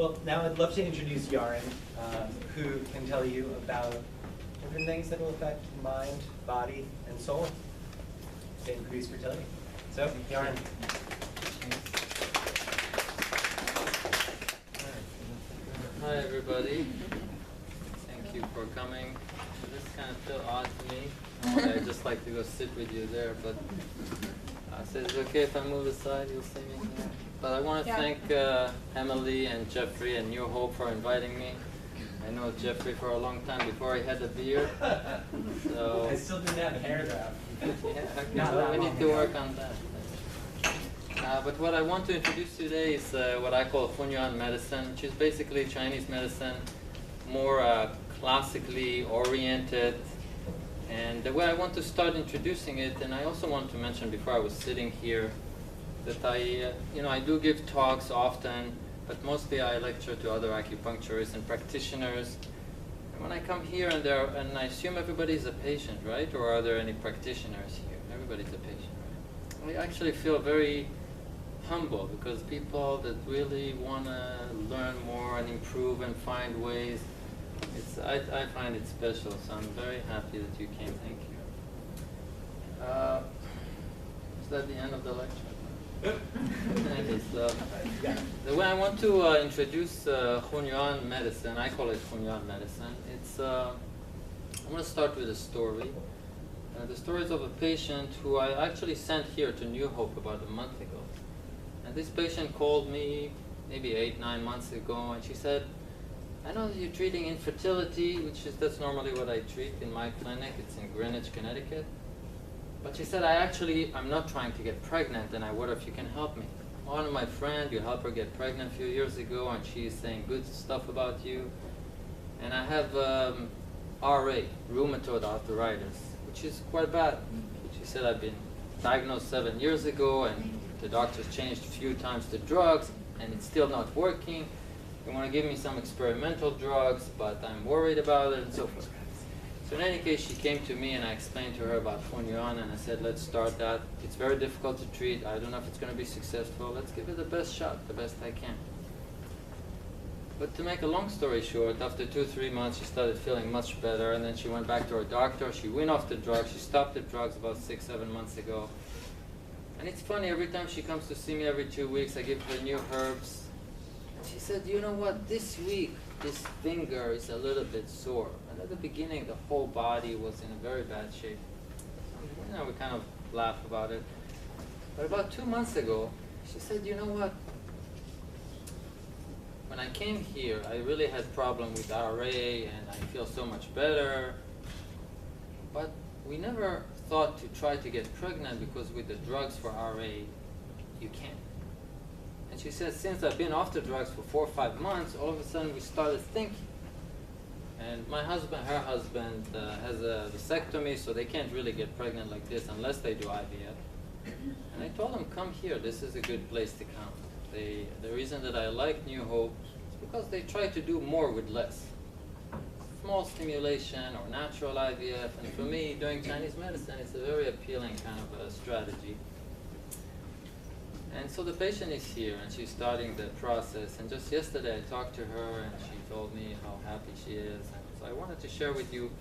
Well, now I'd love to introduce Yaron, who can tell you about different things that will affect mind, body, and soul to increase fertility. So, Yaron. Hi, everybody. Thank you for coming. This kind of feel odd to me. Normally, I'd just like to go sit with you there, but I said, it's okay if I move aside, you'll see me here. But I want to thank Emily and Jeffrey and New Hope for inviting me. I know Jeffrey for a long time before he had a beard. So I still didn't have hair though. yeah, okay, well, we need to work on that. But what I want to introduce today is what I call Hunyuan medicine, which is basically Chinese medicine, more classically oriented. And the way I want to start introducing it, and I also want to mention before I was sitting here, that I do give talks often, but mostly I lecture to other acupuncturists and practitioners. And when I come here and I assume everybody's a patient, right? Or are there any practitioners here? Everybody's a patient, right? I actually feel very humble because people that really want to learn more and improve and find ways, I find it special, so I'm very happy that you came. Thank you. Is that the end of the lecture? The way I want to introduce Hunyuan medicine, I call it Hunyuan medicine. I'm going to start with a story. The story is of a patient who I actually sent here to New Hope about a month ago. And this patient called me maybe 8-9 months ago, and she said, I know that you're treating infertility, that's normally what I treat in my clinic. It's in Greenwich, Connecticut. But she said, I'm not trying to get pregnant, and I wonder if you can help me. One of my friends, you helped her get pregnant a few years ago, and she's saying good stuff about you. And I have RA, rheumatoid arthritis, which is quite bad. She said, I've been diagnosed 7 years ago, and the doctors changed a few times the drugs, and it's still not working. They want to give me some experimental drugs, but I'm worried about it, and so forth. So in any case, she came to me and I explained to her about Hunyuan, and I said, let's start that. It's very difficult to treat. I don't know if it's going to be successful. Let's give it the best shot, the best I can. But to make a long story short, after 2-3 months, she started feeling much better, and then she went back to her doctor. She went off the drugs. She stopped the drugs about 6-7 months ago. And it's funny, every time she comes to see me every 2 weeks, I give her new herbs. And she said, you know what, this week, this finger is a little bit sore. And at the beginning, the whole body was in a very bad shape. We kind of laugh about it. But about 2 months ago, she said, you know what? When I came here, I really had problem with RA, and I feel so much better. But we never thought to try to get pregnant because with the drugs for RA, you can't. And she says, since I've been off the drugs for 4 or 5 months, all of a sudden we started thinking. And my husband, her husband, has a vasectomy, so they can't really get pregnant like this unless they do IVF. And I told them, come here, this is a good place to come. The reason that I like New Hope is because they try to do more with less. Small stimulation or natural IVF, and for me, doing Chinese medicine, it's a very appealing kind of a strategy. And so the patient is here, and she's starting the process. And just yesterday, I talked to her, and she told me how happy she is. And so I wanted to share with you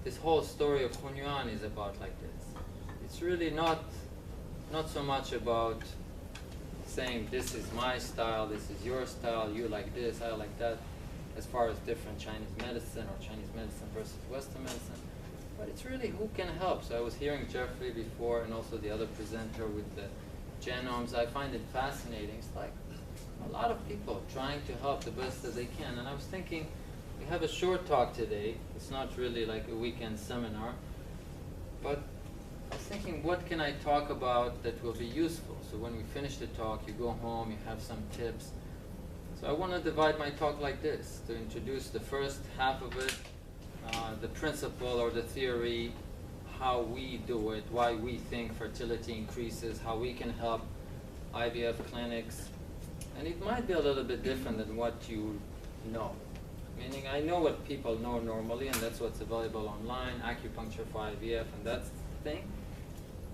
this whole story of Hunyuan is about like this. It's really not so much about saying this is my style, this is your style, you like this, I like that, as far as different Chinese medicine or Chinese medicine versus Western medicine. But it's really who can help. So I was hearing Jeffrey before, and also the other presenter with the genomes. I find it fascinating. It's like a lot of people trying to help the best that they can. And I was thinking, we have a short talk today. It's not really like a weekend seminar. But I was thinking, what can I talk about that will be useful? So when we finish the talk, you go home, you have some tips. So I want to divide my talk like this, to introduce the first half of it, the principle or the theory, how we do it, why we think fertility increases, how we can help IVF clinics. And it might be a little bit different than what you know. Meaning I know what people know normally, and that's what's available online, acupuncture for IVF, and that's the thing.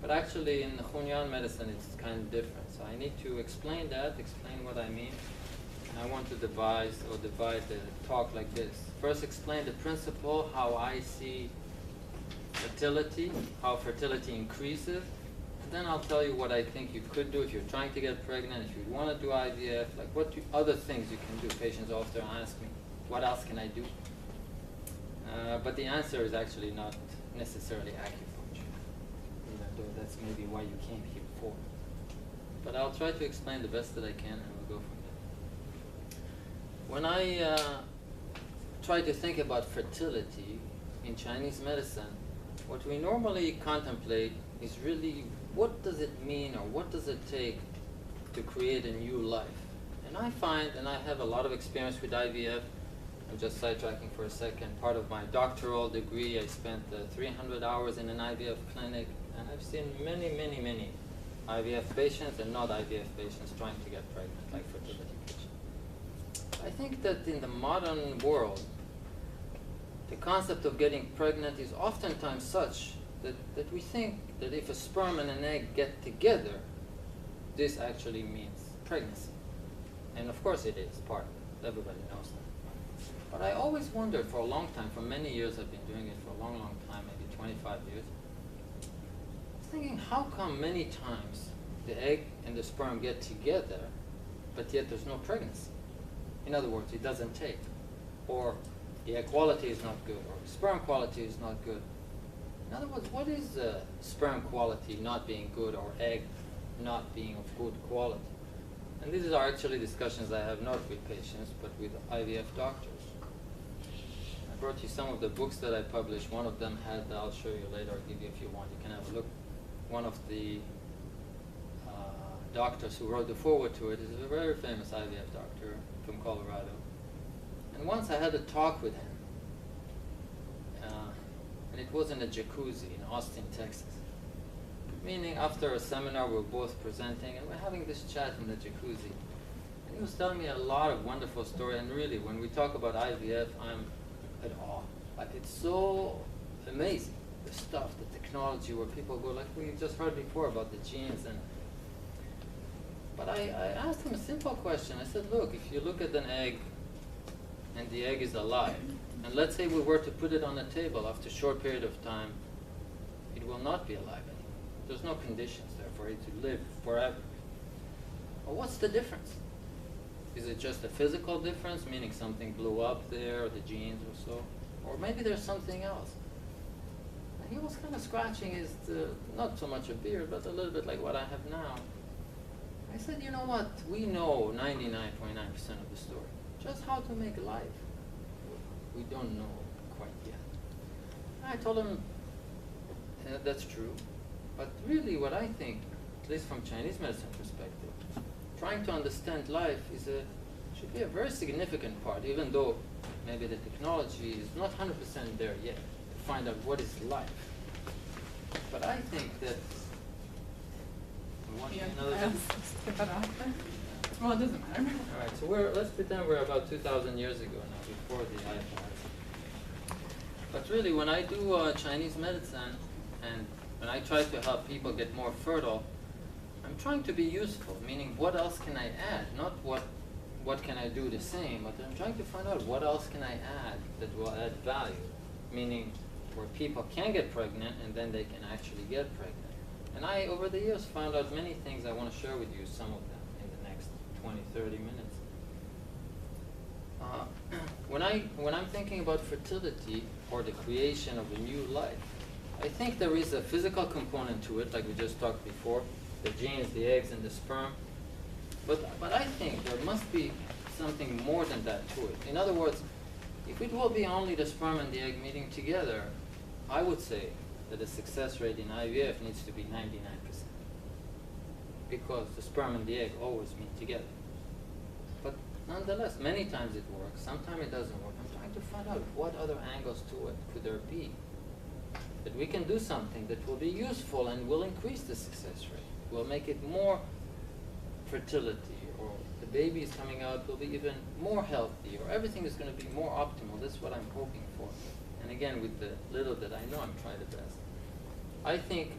But actually in Hunyuan medicine, it's kind of different. So I need to explain that, explain what I mean. I want to divide the talk like this. First, explain the principle, how I see fertility, how fertility increases. And then I'll tell you what I think you could do if you're trying to get pregnant, if you want to do IVF, like what other things you can do. Patients often ask me, what else can I do? But the answer is actually not necessarily acupuncture, even though that's maybe why you came here for. But I'll try to explain the best that I can, and we'll go from there. When I try to think about fertility in Chinese medicine, what we normally contemplate is really what does it mean or what does it take to create a new life. And I find, and I have a lot of experience with IVF, I'm just sidetracking for a second, part of my doctoral degree I spent 300 hours in an IVF clinic, and I've seen many IVF patients and not IVF patients trying to get pregnant, like fertility patients. I think that in the modern world, the concept of getting pregnant is oftentimes such that we think that if a sperm and an egg get together, this actually means pregnancy. And of course it is, part of it. Everybody knows that. But I always wondered for a long time, for many years I've been doing it for a long time, maybe 25 years, thinking how come many times the egg and the sperm get together, but yet there's no pregnancy? In other words, it doesn't take. Or the egg quality is not good, or the sperm quality is not good. In other words, what is sperm quality not being good, or egg not being of good quality? And these are actually discussions I have not with patients, but with IVF doctors. I brought you some of the books that I published. One of them had, I'll show you later, I'll give you if you want, you can have a look. One of the doctors who wrote the foreword to it is a very famous IVF doctor from Colorado. And once I had a talk with him, and it was in a jacuzzi in Austin, Texas. Meaning after a seminar we're both presenting and we're having this chat in the jacuzzi. And he was telling me a lot of wonderful stories, and really when we talk about IVF, I'm at awe. Like, it's so amazing, the stuff, the technology, where people go, like we just heard before about the genes. But I asked him a simple question. I said, look, if you look at an egg and the egg is alive, and let's say we were to put it on a table after a short period of time, it will not be alive anymore. There's no conditions there for it to live forever. Well, what's the difference? Is it just a physical difference, meaning something blew up there, or the genes or so? Or maybe there's something else. And he was kind of scratching his, not so much a beard, but a little bit like what I have now. I said, you know what? We know 99.9% of the story. Just how to make life, we don't know quite yet. I told him, that's true. But really what I think, at least from Chinese medicine perspective, trying to understand life should be a very significant part, even though maybe the technology is not 100% there yet to find out what is life. But I think that Well, it doesn't matter. All right, so let's pretend we're about 2,000 years ago now, before the iPhone. But really, when I do Chinese medicine, and when I try to help people get more fertile, I'm trying to be useful, meaning what else can I add? Not what can I do the same, but I'm trying to find out what else can I add that will add value, meaning where people can get pregnant and then they can actually get pregnant. And I, over the years, found out many things I want to share with you, some of them, in the next 20, 30 minutes. When I'm thinking about fertility or the creation of a new life, I think there is a physical component to it, like we just talked before, the genes, the eggs, and the sperm. But I think there must be something more than that to it. In other words, if it will be only the sperm and the egg meeting together, I would say that the success rate in IVF needs to be 99%. Because the sperm and the egg always meet together. But nonetheless, many times it works, sometimes it doesn't work. I'm trying to find out what other angles to it could there be. That we can do something that will be useful and will increase the success rate. Will make it more fertility, or the baby is coming out will be even more healthy, or everything is going to be more optimal. That's what I'm hoping for. And again, with the little that I know, I'm trying the best. I think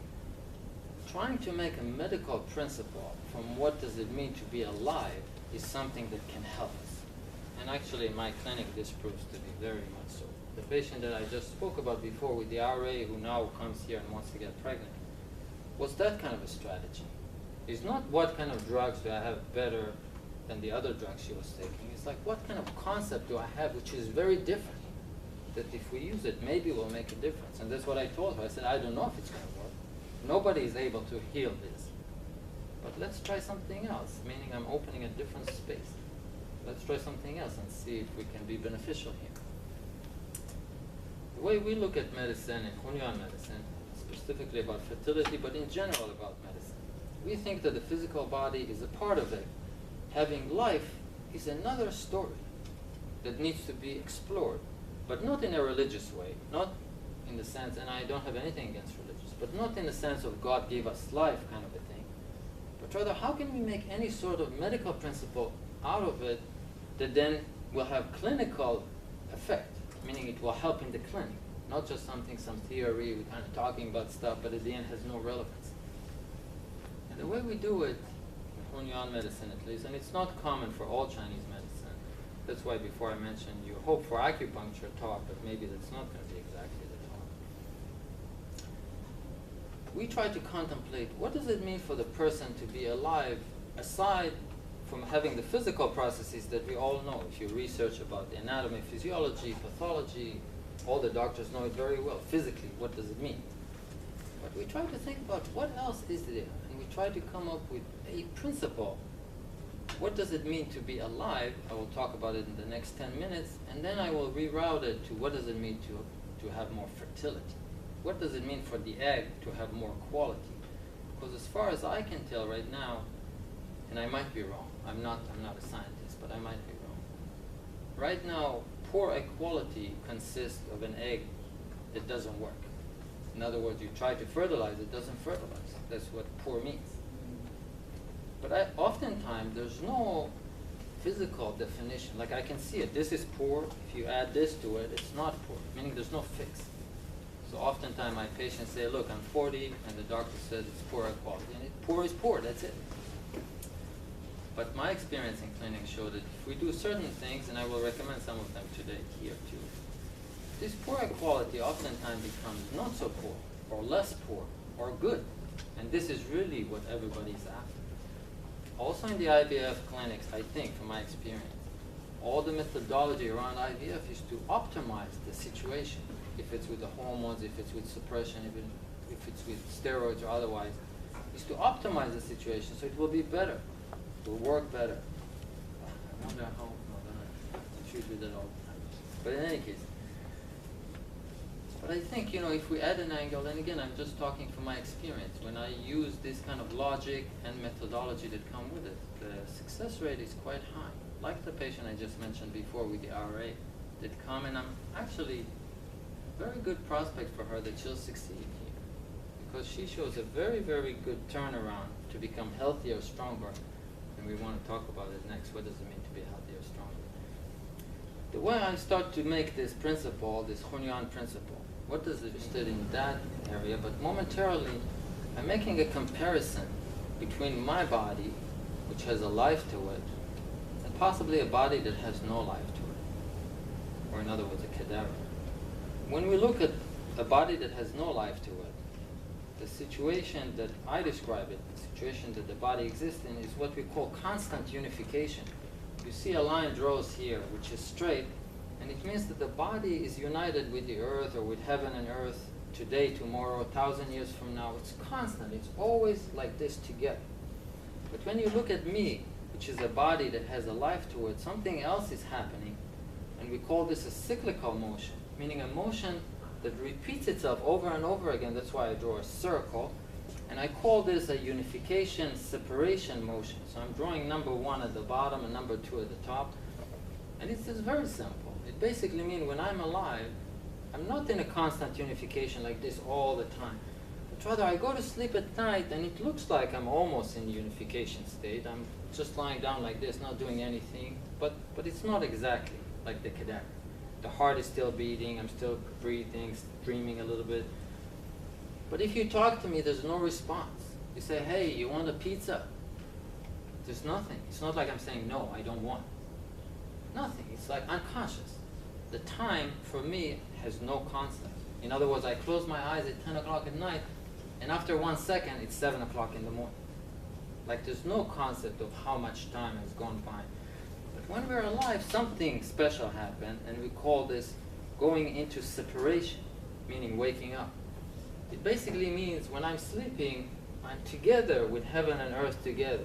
trying to make a medical principle from what does it mean to be alive is something that can help us. And actually in my clinic this proves to be very much so. The patient that I just spoke about before with the RA who now comes here and wants to get pregnant was that kind of a strategy. It's not what kind of drugs do I have better than the other drugs she was taking. It's like what kind of concept do I have which is very different, that if we use it maybe will make a difference. And that's what I told her. I said, I don't know if it's going to work. Nobody is able to heal this. But let's try something else, meaning I'm opening a different space. Let's try something else and see if we can be beneficial here. The way we look at medicine, in Hunyuan medicine, specifically about fertility, but in general about medicine, we think that the physical body is a part of it. Having life is another story that needs to be explored, but not in a religious way, not in the sense, and I don't have anything against religious, but not in the sense of God gave us life kind of a thing, but rather how can we make any sort of medical principle out of it that then will have clinical effect, meaning it will help in the clinic, not just something, some theory, we're kind of talking about stuff, but at the end has no relevance. And the way we do it, in Hunyuan medicine at least, and it's not common for all Chinese medicine, that's why before I mentioned you hope for acupuncture talk, but maybe that's not going to be exactly the talk. We try to contemplate what does it mean for the person to be alive aside from having the physical processes that we all know. If you research about the anatomy, physiology, pathology, all the doctors know it very well. Physically, what does it mean? But we try to think about what else is there, and we try to come up with a principle. What does it mean to be alive? I will talk about it in the next 10 minutes, and then I will reroute it to what does it mean to have more fertility? What does it mean for the egg to have more quality? Because as far as I can tell right now, and I might be wrong, I'm not a scientist, but I might be wrong. Right now, poor egg quality consists of an egg that doesn't work. In other words, you try to fertilize, it doesn't fertilize. That's what poor means. But oftentimes, there's no physical definition. Like I can see it, this is poor. If you add this to it, it's not poor, meaning there's no fix. So oftentimes my patients say, look, I'm 40, and the doctor says it's poor egg quality. And poor is poor, that's it. But my experience in clinic showed that if we do certain things, and I will recommend some of them today here too, this poor egg quality oftentimes becomes not so poor, or less poor, or good. And this is really what everybody's after. Also in the IVF clinics, I think, from my experience, all the methodology around IVF is to optimize the situation. If it's with the hormones, if it's with suppression, if it's with steroids or otherwise, is to optimize the situation so it will be better. Will work better. I wonder how, I should do that all the time. But in any case, but I think, if we add an angle, and again, I'm just talking from my experience, when I use this kind of logic and methodology that come with it, the success rate is quite high. Like the patient I just mentioned before with the RA, that come and I'm actually very good prospect for her that she'll succeed here. Because she shows a very, very good turnaround to become healthier, stronger. And we want to talk about it next. What does it mean to be healthier, stronger? The way I start to make this principle, this Hunyuan principle, what does it interested in that area? But momentarily, I'm making a comparison between my body, which has a life to it, and possibly a body that has no life to it. Or in other words, a cadaver. When we look at a body that has no life to it, the situation that I describe it, the situation that the body exists in, is what we call constant unification. You see a line draws here, which is straight, and it means that the body is united with the earth or with heaven and earth today, tomorrow, 1,000 years from now. It's constant. It's always like this together. But when you look at me, which is a body that has a life to it, something else is happening, and we call this a cyclical motion, meaning a motion that repeats itself over and over again. That's why I draw a circle. And I call this a unification separation motion. So I'm drawing number 1 at the bottom and number 2 at the top. And it's just very simple. It basically means when I'm alive, I'm not in a constant unification like this all the time. But rather I go to sleep at night and it looks like I'm almost in unification state. I'm just lying down like this, not doing anything. But it's not exactly like the cadaver. The heart is still beating, I'm still breathing, dreaming a little bit. But if you talk to me, there's no response. You say, hey, you want a pizza? There's nothing. It's not like I'm saying, no, I don't want. Nothing. It's like unconscious. The time, for me, has no concept. In other words, I close my eyes at 10 o'clock at night, and after 1 second, it's 7 o'clock in the morning. Like, there's no concept of how much time has gone by. But when we're alive, something special happened, and we call this going into separation, meaning waking up. It basically means when I'm sleeping, I'm together with heaven and earth together.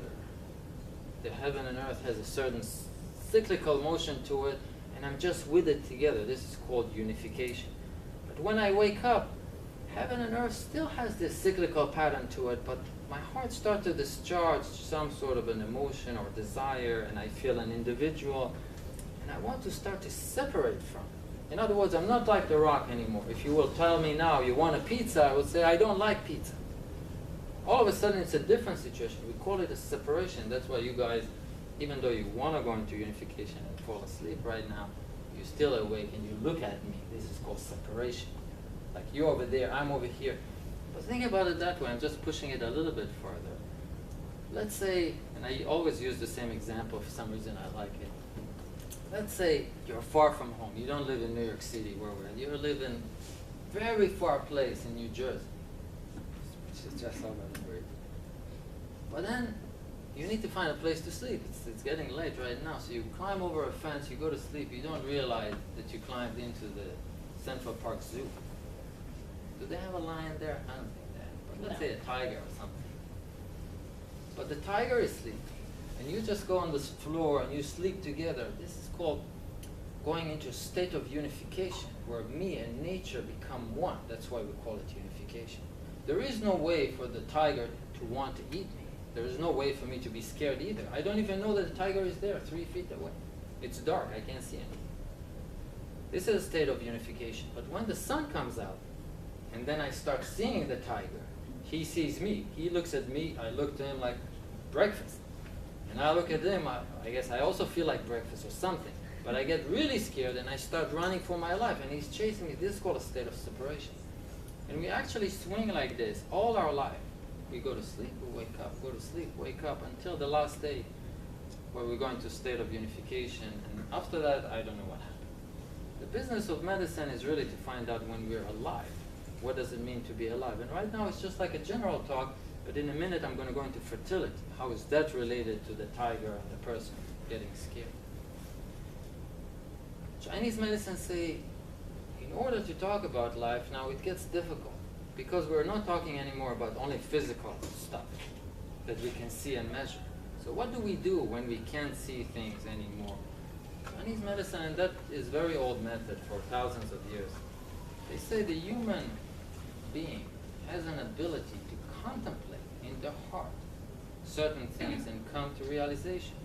The heaven and earth has a certain cyclical motion to it, and I'm just with it together. This is called unification. But when I wake up, heaven and earth still has this cyclical pattern to it, but my heart starts to discharge some sort of an emotion or desire, and I feel an individual, and I want to start to separate from it. In other words, I'm not like the rock anymore. If you will tell me now you want a pizza, I will say I don't like pizza. All of a sudden it's a different situation. We call it a separation. That's why you guys, even though you want to go into unification and fall asleep right now, you're still awake and you look at me. This is called separation. Like you're over there, I'm over here. But think about it that way. I'm just pushing it a little bit further. Let's say, and I always use the same example for some reason I like it. Let's say you're far from home. You don't live in New York City where we're at. You live in a very far place in New Jersey. Which is just already great. But then you need to find a place to sleep. It's getting late right now. So you climb over a fence, you go to sleep. You don't realize that you climbed into the Central Park Zoo. Do they have a lion there? I don't think they have. But let's say a tiger or something. But the tiger is sleeping. And you just go on this floor and you sleep together. This is called going into a state of unification where me and nature become one. That's why we call it unification. There is no way for the tiger to want to eat me. There is no way for me to be scared either. I don't even know that the tiger is there 3 feet away. It's dark. I can't see anything. This is a state of unification. But when the sun comes out, and then I start seeing the tiger, he sees me. He looks at me. I look to him like breakfast. And I look at him, I guess I also feel like breakfast or something. But I get really scared and I start running for my life and he's chasing me. This is called a state of separation. And we actually swing like this all our life. We go to sleep, we wake up, go to sleep, wake up, until the last day where we go into a state of unification. And after that, I don't know what happened. The business of medicine is really to find out when we're alive. What does it mean to be alive? And right now it's just like a general talk, but in a minute I'm going to go into fertility. How is that related to the tiger and the person getting scared? Chinese medicine say, in order to talk about life, now it gets difficult because we're not talking anymore about only physical stuff that we can see and measure. So what do we do when we can't see things anymore? Chinese medicine, and that is a very old method for thousands of years, they say the human being has an ability to contemplate in the heart certain things and come to realization,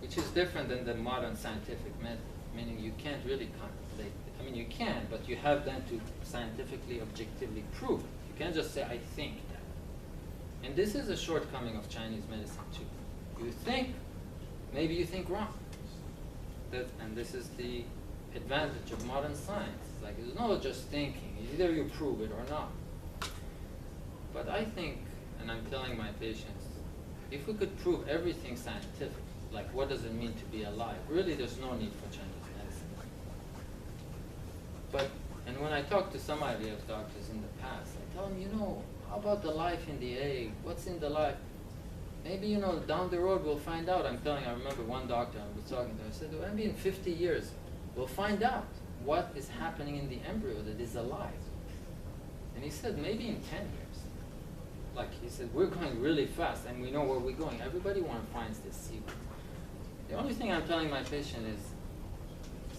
which is different than the modern scientific method, meaning you can't really contemplate. I mean, you can, but you have then to scientifically, objectively prove it. You can't just say, I think that. And this is a shortcoming of Chinese medicine too. You think, maybe you think wrong. And this is the advantage of modern science. It's like, there's no just thinking. Either you prove it or not. But I think, and I'm telling my patients, if we could prove everything scientific, like what does it mean to be alive, really there's no need for Chinese medicine. But, and when I talk to some IVF doctors in the past, I tell them, you know, how about the life in the egg? What's in the life? Maybe, you know, down the road we'll find out. I remember one doctor I was talking to, I said, well, maybe in 50 years we'll find out what is happening in the embryo that is alive. And he said, maybe in 10 years. Like he said, we're going really fast and we know where we're going. Everybody wants to find this secret. The only thing I'm telling my patient is,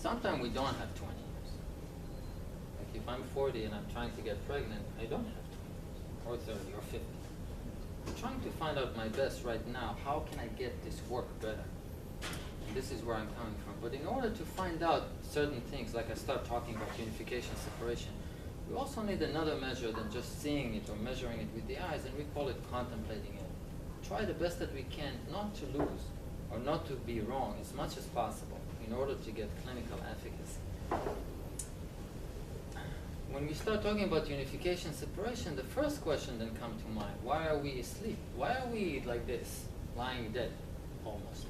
sometimes we don't have 20 years. Like if I'm 40 and I'm trying to get pregnant, I don't have 20 years, or 30 or 50. I'm trying to find out my best right now. How can I get this work better? And this is where I'm coming from. But in order to find out certain things, like I start talking about unification, separation, we also need another measure than just seeing it or measuring it with the eyes, and we call it contemplating it. Try the best that we can not to lose or not to be wrong as much as possible in order to get clinical efficacy. when we start talking about unification, separation, the first question then comes to mind. Why are we asleep? Why are we like this, lying dead, almost,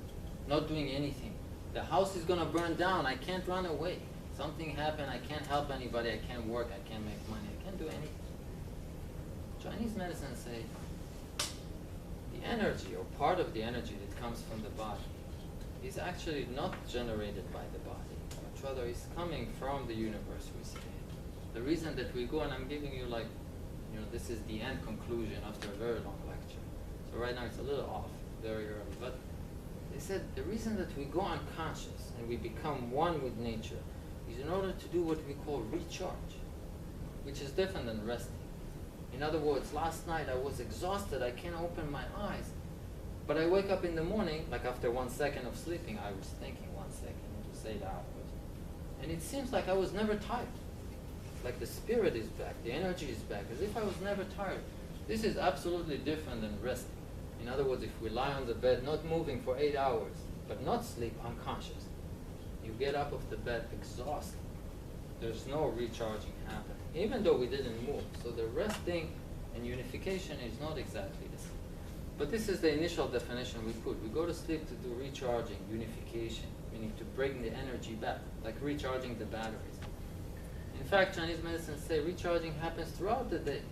not doing anything? The house is going to burn down. I can't run away. Something happened. I can't help anybody. I can't work. I can't make money. I can't do anything. Chinese medicine say the energy, or part of the energy that comes from the body, is actually not generated by the body, but rather is coming from the universe, we say. The reason that we go, and I'm giving you like, this is the end conclusion after a very long lecture. So right now it's a little off, very early. But they said the reason that we go unconscious and we become one with nature is in order to do what we call recharge, which is different than resting. In other words, last night I was exhausted, I can't open my eyes. But I wake up in the morning, like after 1 second of sleeping, I was thinking 1 second, it was 8 hours. And it seems like I was never tired. Like the spirit is back, the energy is back, as if I was never tired. This is absolutely different than resting. In other words, if we lie on the bed, not moving for 8 hours, but not sleep, unconscious, you get up off the bed exhausted. There's no recharging happening, even though we didn't move. So the resting and unification is not exactly the same. But this is the initial definition we put. We go to sleep to do recharging, unification, meaning to bring the energy back, like recharging the batteries. In fact, Chinese medicine say recharging happens throughout the day.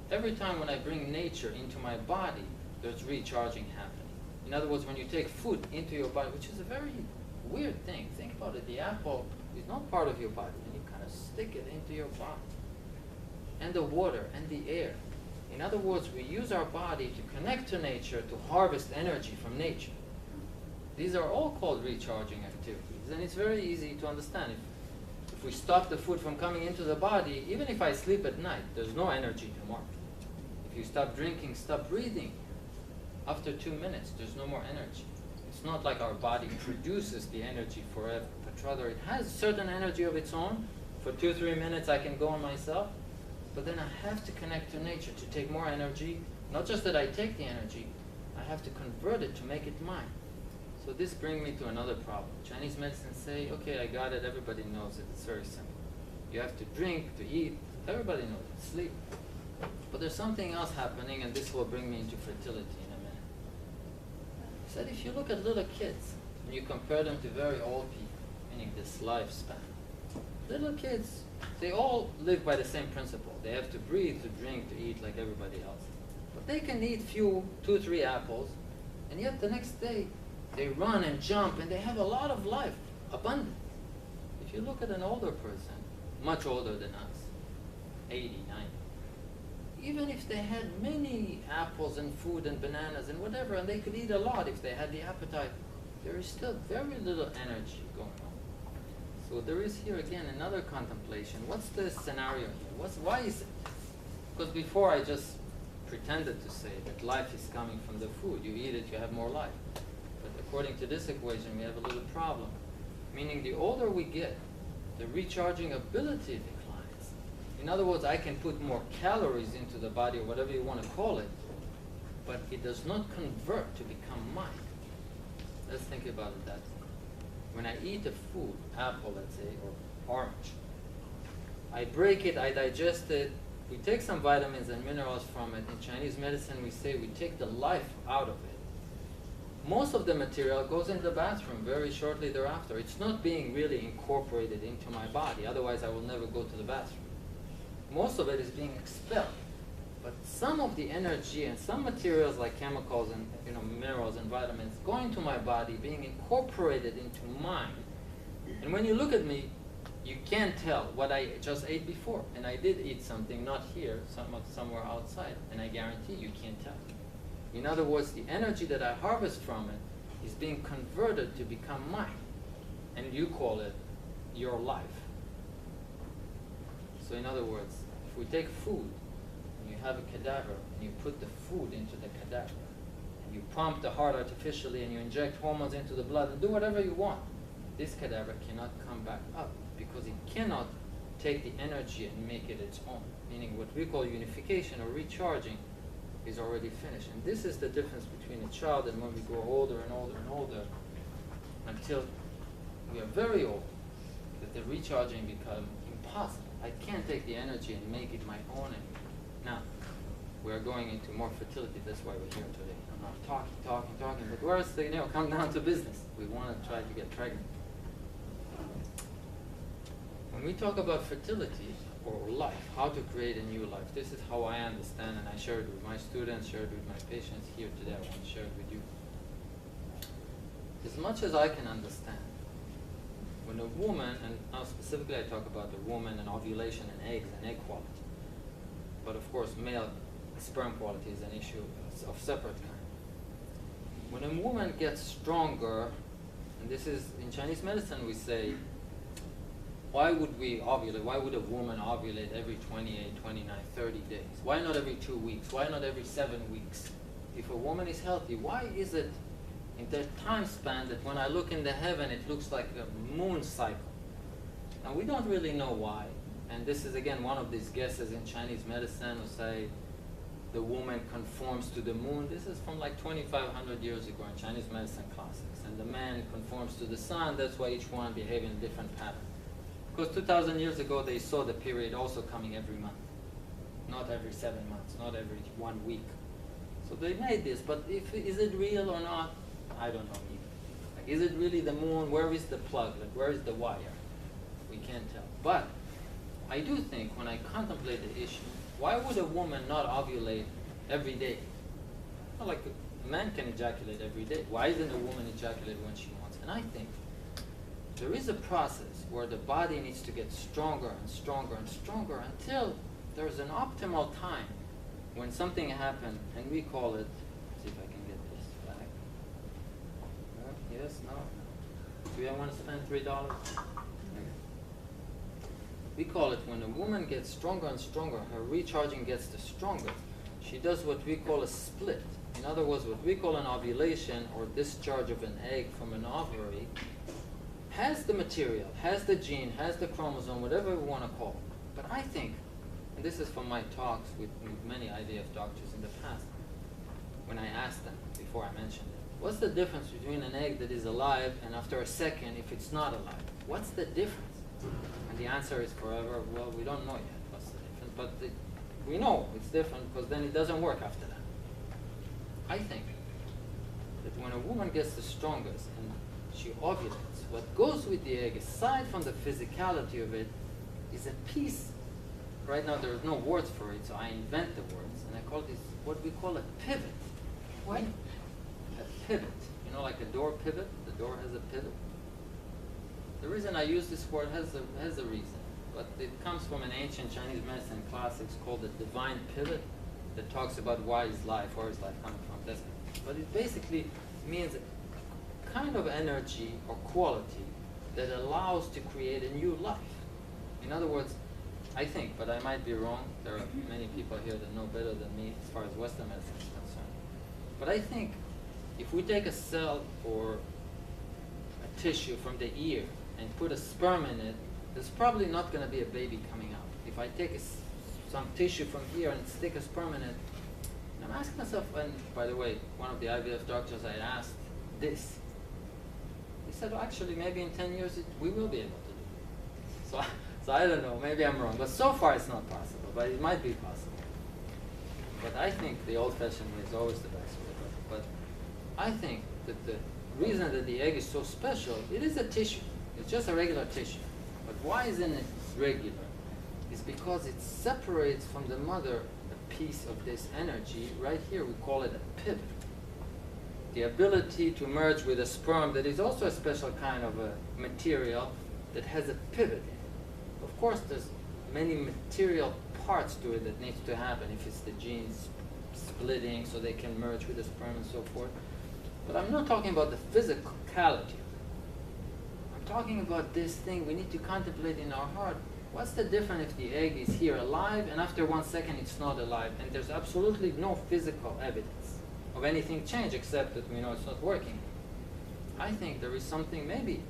Every time when I bring nature into my body, there's recharging happening. In other words, when you take food into your body, which is a very weird thing. Think about it. The apple is not part of your body, and you kind of stick it into your body. And the water and the air. In other words, we use our body to connect to nature, to harvest energy from nature. These are all called recharging activities, and it's very easy to understand. If we stop the food from coming into the body, even if I sleep at night, there's no energy tomorrow. If you stop drinking, stop breathing, after 2 minutes, there's no more energy. It's not like our body produces the energy forever, but rather it has certain energy of its own. For 2-3 minutes I can go on myself, but then I have to connect to nature to take more energy. Not just that I take the energy, I have to convert it to make it mine. So this brings me to another problem. Chinese medicine say, okay, I got it, everybody knows it, it's very simple. You have to drink, to eat, everybody knows it, sleep. But there's something else happening, and this will bring me into fertility in a minute. He said if you look at little kids, and you compare them to very old people, meaning this lifespan, little kids, they all live by the same principle. They have to breathe, to drink, to eat like everybody else. But they can eat 2-3 apples, and yet the next day, they run and jump, and they have a lot of life, abundant. If you look at an older person, much older than us, 80, 90, even if they had many apples and food and bananas and whatever, and they could eat a lot if they had the appetite, there is still very little energy going on. So there is here again another contemplation. What's the scenario here? Why is it? Because before I just pretended to say that life is coming from the food. You eat it, you have more life. According to this equation, we have a little problem. Meaning the older we get, the recharging ability declines. In other words, I can put more calories into the body, or whatever you want to call it, but it does not convert to become mine. Let's think about it that way. When I eat a food, apple, let's say, or orange, I break it, I digest it, we take some vitamins and minerals from it. In Chinese medicine, we say we take the life out of it. Most of the material goes in the bathroom very shortly thereafter. It's not being really incorporated into my body, otherwise I will never go to the bathroom. Most of it is being expelled. But some of the energy and some materials like chemicals and minerals and vitamins going to my body, being incorporated into mine. And when you look at me, you can't tell what I just ate before. And I did eat something, not here, somewhere outside, and I guarantee you can't tell. In other words, the energy that I harvest from it is being converted to become mine. And you call it your life. So in other words, if we take food, and you have a cadaver, and you put the food into the cadaver, and you pump the heart artificially, and you inject hormones into the blood, and do whatever you want, this cadaver cannot come back up, because it cannot take the energy and make it its own. Meaning what we call unification or recharging is already finished. And this is the difference between a child and when we grow older and older and older, until we are very old, that the recharging becomes impossible, I can't take the energy and make it my own anymore. Now, we are going into more fertility. That's why we're here today. I'm not talking, but where's the, come down to business. We want to try to get pregnant. When we talk about fertility or life, how to create a new life, this is how I understand, and I share it with my students, share it with my patients here today. I want to share it with you. As much as I can understand, when a woman, and now specifically I talk about the woman and ovulation and eggs and egg quality, but of course male sperm quality is an issue of separate kind. When a woman gets stronger, and this is, in Chinese medicine we say, why would we ovulate? Why would a woman ovulate every 28, 29, 30 days? Why not every 2 weeks? Why not every 7 weeks? If a woman is healthy, why is it in that time span that when I look in the heaven it looks like a moon cycle? Now we don't really know why, and this is again one of these guesses in Chinese medicine who say the woman conforms to the moon. This is from like 2,500 years ago in Chinese medicine classics, and the man conforms to the sun. That's why each one behave in a different pattern. Because 2,000 years ago they saw the period also coming every month, not every 7 months, not every 1 week. So they made this, but is it real or not? I don't know either. Like, is it really the moon? Where is the plug? Like, where is the wire? We can't tell. But I do think when I contemplate the issue, why would a woman not ovulate every day? Well, like a man can ejaculate every day. Why isn't a woman ejaculate when she wants? And I think there is a process where the body needs to get stronger and stronger and stronger until there's an optimal time when something happened, and we call it, see if I can get this back. No, yes, no. Do you want to spend $3? Okay. We call it when a woman gets stronger and stronger, her recharging gets the strongest. She does what we call a split. In other words, what we call an ovulation or discharge of an egg from an ovary has the material, has the gene, has the chromosome, whatever we want to call it. But I think, and this is from my talks with many IVF doctors in the past, when I asked them, before I mentioned it, what's the difference between an egg that is alive and after a second if it's not alive? What's the difference? And the answer is forever, well, we don't know yet what's the difference, but we know it's different because then it doesn't work after that. I think that when a woman gets the strongest and she ovulates, what goes with the egg, aside from the physicality of it, is a piece. Right now there's no words for it, so I invent the words, and I call this what we call a pivot. What? A pivot. You know, like a door pivot? The door has a pivot. The reason I use this word has a reason, but it comes from an ancient Chinese medicine classics called the divine pivot that talks about where is life coming from. But it basically means kind of energy or quality that allows to create a new life. In other words, I think, but I might be wrong, there are many people here that know better than me as far as Western medicine is concerned, but I think if we take a cell or a tissue from the ear and put a sperm in it, there's probably not going to be a baby coming out. If I take some tissue from here and stick a sperm in it, and I'm asking myself, and by the way, one of the IVF doctors I asked this, he said, well, actually, maybe in 10 years we will be able to do it. So I don't know, maybe I'm wrong, but so far it's not possible, but it might be possible. But I think the old-fashioned way is always the best way. But I think that the reason that the egg is so special, it is a tissue. It's just a regular tissue. But why isn't it regular? It's because it separates from the mother a piece of this energy. Right here we call it a pivot. The ability to merge with a sperm that is also a special kind of a material that has a pivot in it. Of course, there's many material parts to it that needs to happen, if it's the genes splitting so they can merge with the sperm and so forth. But I'm not talking about the physicality of it. I'm talking about this thing we need to contemplate in our heart. What's the difference if the egg is here alive and after 1 second it's not alive, and there's absolutely no physical evidence of anything change except that we know it's not working? I think there is something maybe,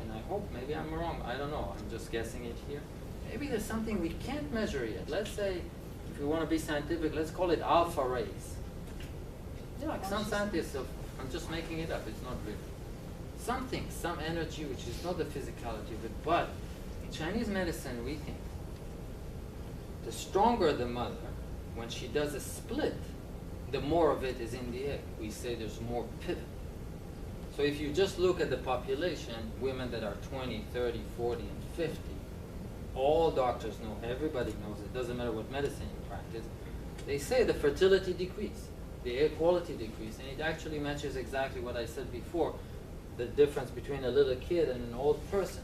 and I hope maybe I'm wrong, I don't know, I'm just guessing it here. Maybe there's something we can't measure yet. Let's say, if we want to be scientific, let's call it alpha rays. You know, like some scientists, I'm just making it up, it's not real. Something, some energy which is not the physicality of it, but in Chinese medicine we think the stronger the mother, when she does a split, the more of it is in the egg. We say there's more pivot. So if you just look at the population, women that are 20, 30, 40, and 50, all doctors know, everybody knows, it doesn't matter what medicine you practice, they say the fertility decrease, the egg quality decrease, and it actually matches exactly what I said before, the difference between a little kid and an old person.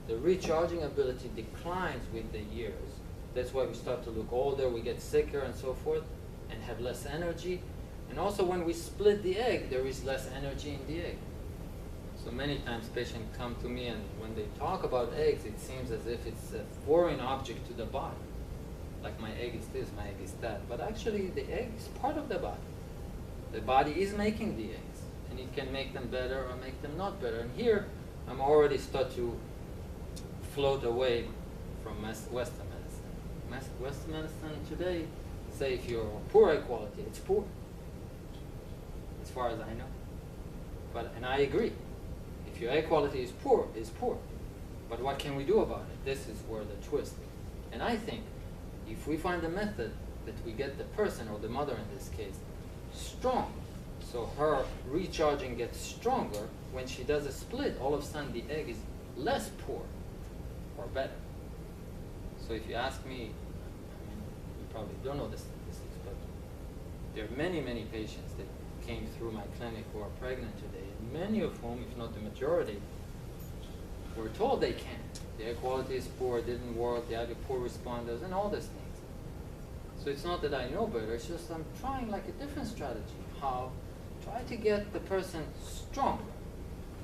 The recharging ability declines with the years. That's why we start to look older, we get sicker and so forth, and have less energy. And also when we split the egg, there is less energy in the egg. So many times patients come to me, and when they talk about eggs, it seems as if it's a foreign object to the body. Like my egg is this, my egg is that. But actually the egg is part of the body. The body is making the eggs, and it can make them better or make them not better. And here, I'm already start to float away from Western medicine. Western medicine today say if you're poor egg quality, it's poor, as far as I know. And I agree. If your egg quality is poor, it's poor. But what can we do about it? This is where the twist. And I think if we find a method that we get the person, or the mother in this case, strong, so her recharging gets stronger, when she does a split, all of a sudden the egg is less poor or better. So if you ask me, I mean, you probably don't know the statistics, but there are many, many patients that came through my clinic who are pregnant today, and many of whom, if not the majority, were told they can't. Their quality is poor, it didn't work, they had poor responders, and all these things. So it's not that I know better, it's just I'm trying like a different strategy. How? Try to get the person stronger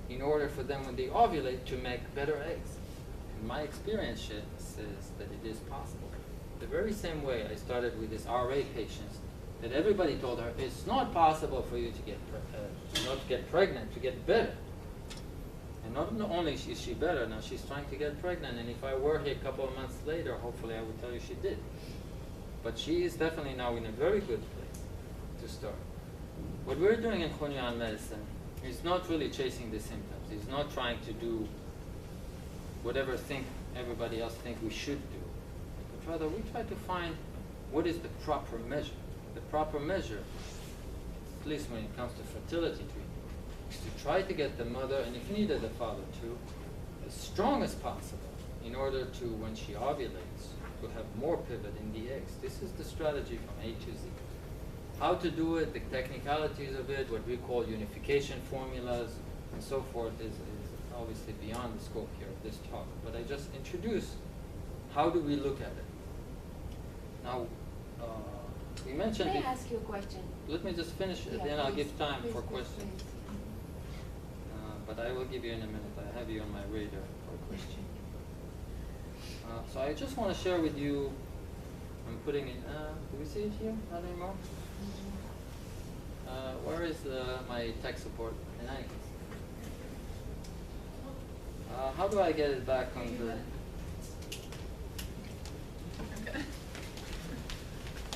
in order for them, when they ovulate, to make better eggs. And my experience says that it is possible. The very same way I started with this RA patients, that everybody told her, it's not possible for you to get not to get pregnant, to get better. And not only is she better, now she's trying to get pregnant, and if I were here a couple of months later, hopefully I would tell you she did. But she is definitely now in a very good place to start. What we're doing in Hunyuan medicine is not really chasing the symptoms. It's not trying to do whatever everybody else think we should do. But rather, we try to find what is the proper measure. The proper measure, at least when it comes to fertility treatment, is to try to get the mother, and if needed the father too, as strong as possible in order to, when she ovulates, to have more pivot in the eggs. This is the strategy from A to Z. How to do it, the technicalities of it, what we call unification formulas, and so forth is obviously beyond the scope here of this talk. But I just introduce how do we look at it. Now, we mentioned... May I ask you a question? Let me just finish it, Yeah, then I'll please, give time please, for please, questions. please. But I will give you in a minute. I have you on my radar for a question. So I just want to share with you, I'm putting in, do we see it here? Not anymore? Where is my tech support? In any case. How do I get it back on the...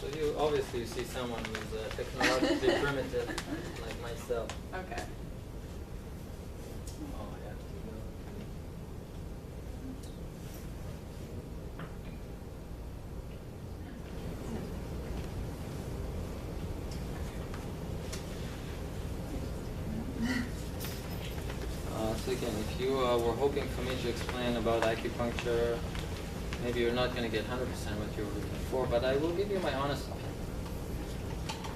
So you obviously see someone who's technologically primitive, like myself. Okay. Oh, I have to go. So again, if you were hoping for me to explain about acupuncture, maybe you're not going to get 100% what you're looking for, but I will give you my honest opinion.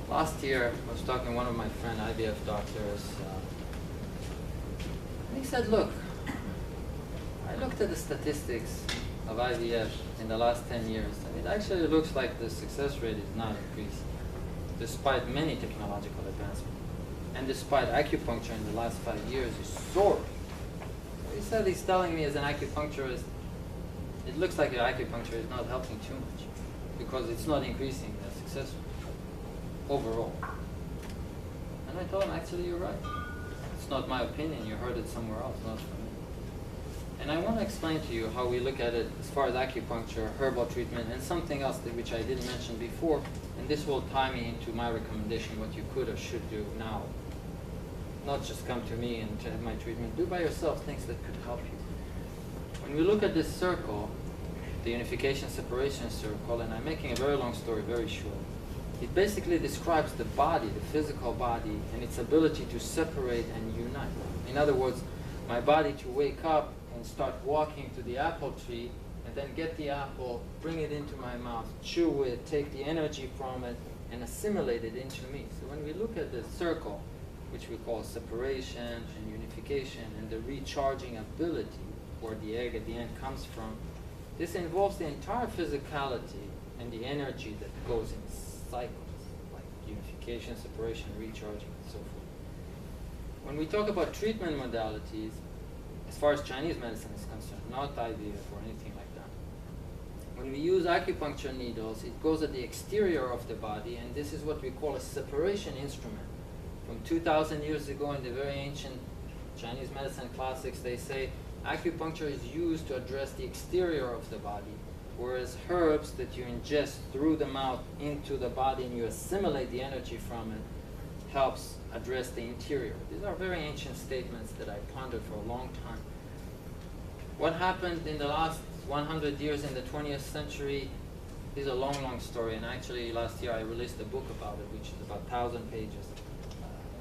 Last year, I was talking to one of my friend IVF doctors, and he said, look, I looked at the statistics of IVF in the last 10 years, and it actually looks like the success rate is not increasing, despite many technological advancements. And despite acupuncture in the last 5 years is soaring. So he said he's telling me as an acupuncturist, it looks like your acupuncture is not helping too much because it's not increasing the success rate overall. And I told him, actually, you're right. It's not my opinion. You heard it somewhere else, not from me. And I want to explain to you how we look at it as far as acupuncture, herbal treatment, and something else which I didn't mention before. And this will tie me into my recommendation, what you could or should do now. Not just come to me and to have my treatment. Do by yourself things that could help you. When we look at this circle, the unification separation circle, and I'm making a very long story very short. It basically describes the body, the physical body, and its ability to separate and unite. In other words, my body to wake up and start walking to the apple tree, and then get the apple, bring it into my mouth, chew it, take the energy from it, and assimilate it into me. So when we look at the circle, which we call separation and unification, and the recharging ability, where the egg at the end comes from, this involves the entire physicality and the energy that goes in cycles, like unification, separation, recharging, and so forth. When we talk about treatment modalities, as far as Chinese medicine is concerned, not IVF or anything like that, when we use acupuncture needles, it goes at the exterior of the body, and this is what we call a separation instrument. From 2,000 years ago in the very ancient Chinese medicine classics, they say acupuncture is used to address the exterior of the body, whereas herbs that you ingest through the mouth into the body and you assimilate the energy from it helps address the interior. These are very ancient statements that I pondered for a long time. What happened in the last 100 years in the 20th century is a long, long story, and actually last year I released a book about it, which is about 1,000 pages.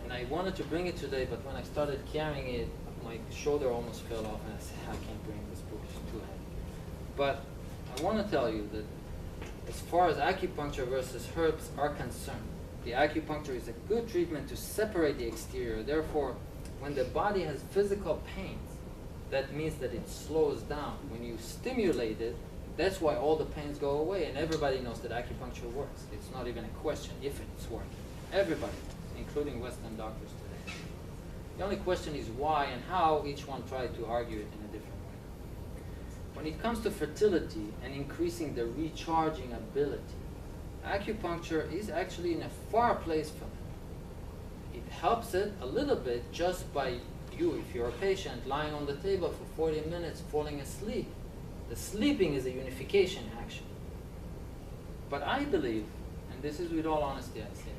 And I wanted to bring it today, but when I started carrying it, my shoulder almost fell off, and I said, I can't bring this book, it's too heavy. But I want to tell you that as far as acupuncture versus herbs are concerned, the acupuncture is a good treatment to separate the exterior. Therefore, when the body has physical pains, that means that it slows down. When you stimulate it, that's why all the pains go away, and everybody knows that acupuncture works. It's not even a question if it's working. Everybody knows, including Western doctors today. The only question is why and how. Each one tried to argue it in a different way. When it comes to fertility and increasing the recharging ability, acupuncture is actually in a far place from it. It helps it a little bit just by you, if you're a patient, lying on the table for 40 minutes, falling asleep. The sleeping is a unification action. But I believe, and this is with all honesty I say,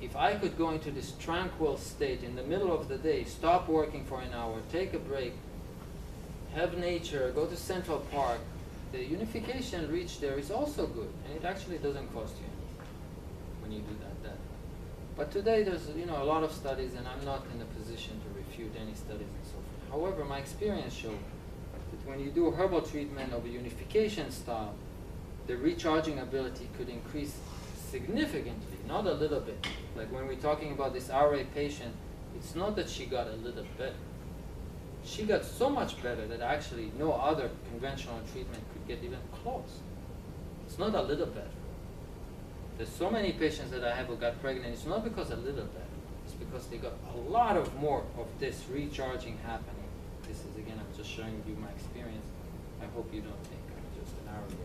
if I could go into this tranquil state in the middle of the day, stop working for an hour, take a break, have nature, go to Central Park, the unification reach there is also good, and it actually doesn't cost you anything when you do that. But today there's a lot of studies, and I'm not in a position to refute any studies and so forth. However, my experience showed that when you do a herbal treatment of a unification style, the recharging ability could increase significantly, not a little bit. Like when we're talking about this RA patient, it's not that she got a little better. She got so much better that actually no other conventional treatment could get even close. It's not a little better. There's so many patients that I have who got pregnant, it's not because a little better, it's because they got a lot of more of this recharging happening. This is, again, I'm just showing you my experience. I hope you don't think I'm just an arrogant.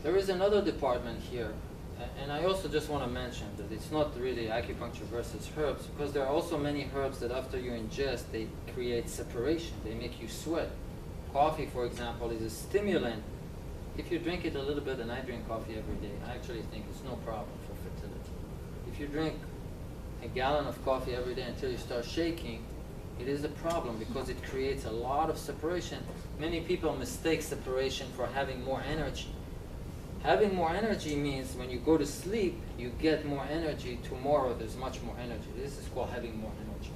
There is another department here, and I also just want to mention that it's not really acupuncture versus herbs, because there are also many herbs that after you ingest, they create separation, they make you sweat. Coffee, for example, is a stimulant. If you drink it a little bit, and I drink coffee every day, I actually think it's no problem for fertility. If you drink a gallon of coffee every day until you start shaking, it is a problem because it creates a lot of separation. Many people mistake separation for having more energy. Having more energy means when you go to sleep, you get more energy. Tomorrow there's much more energy. This is called having more energy.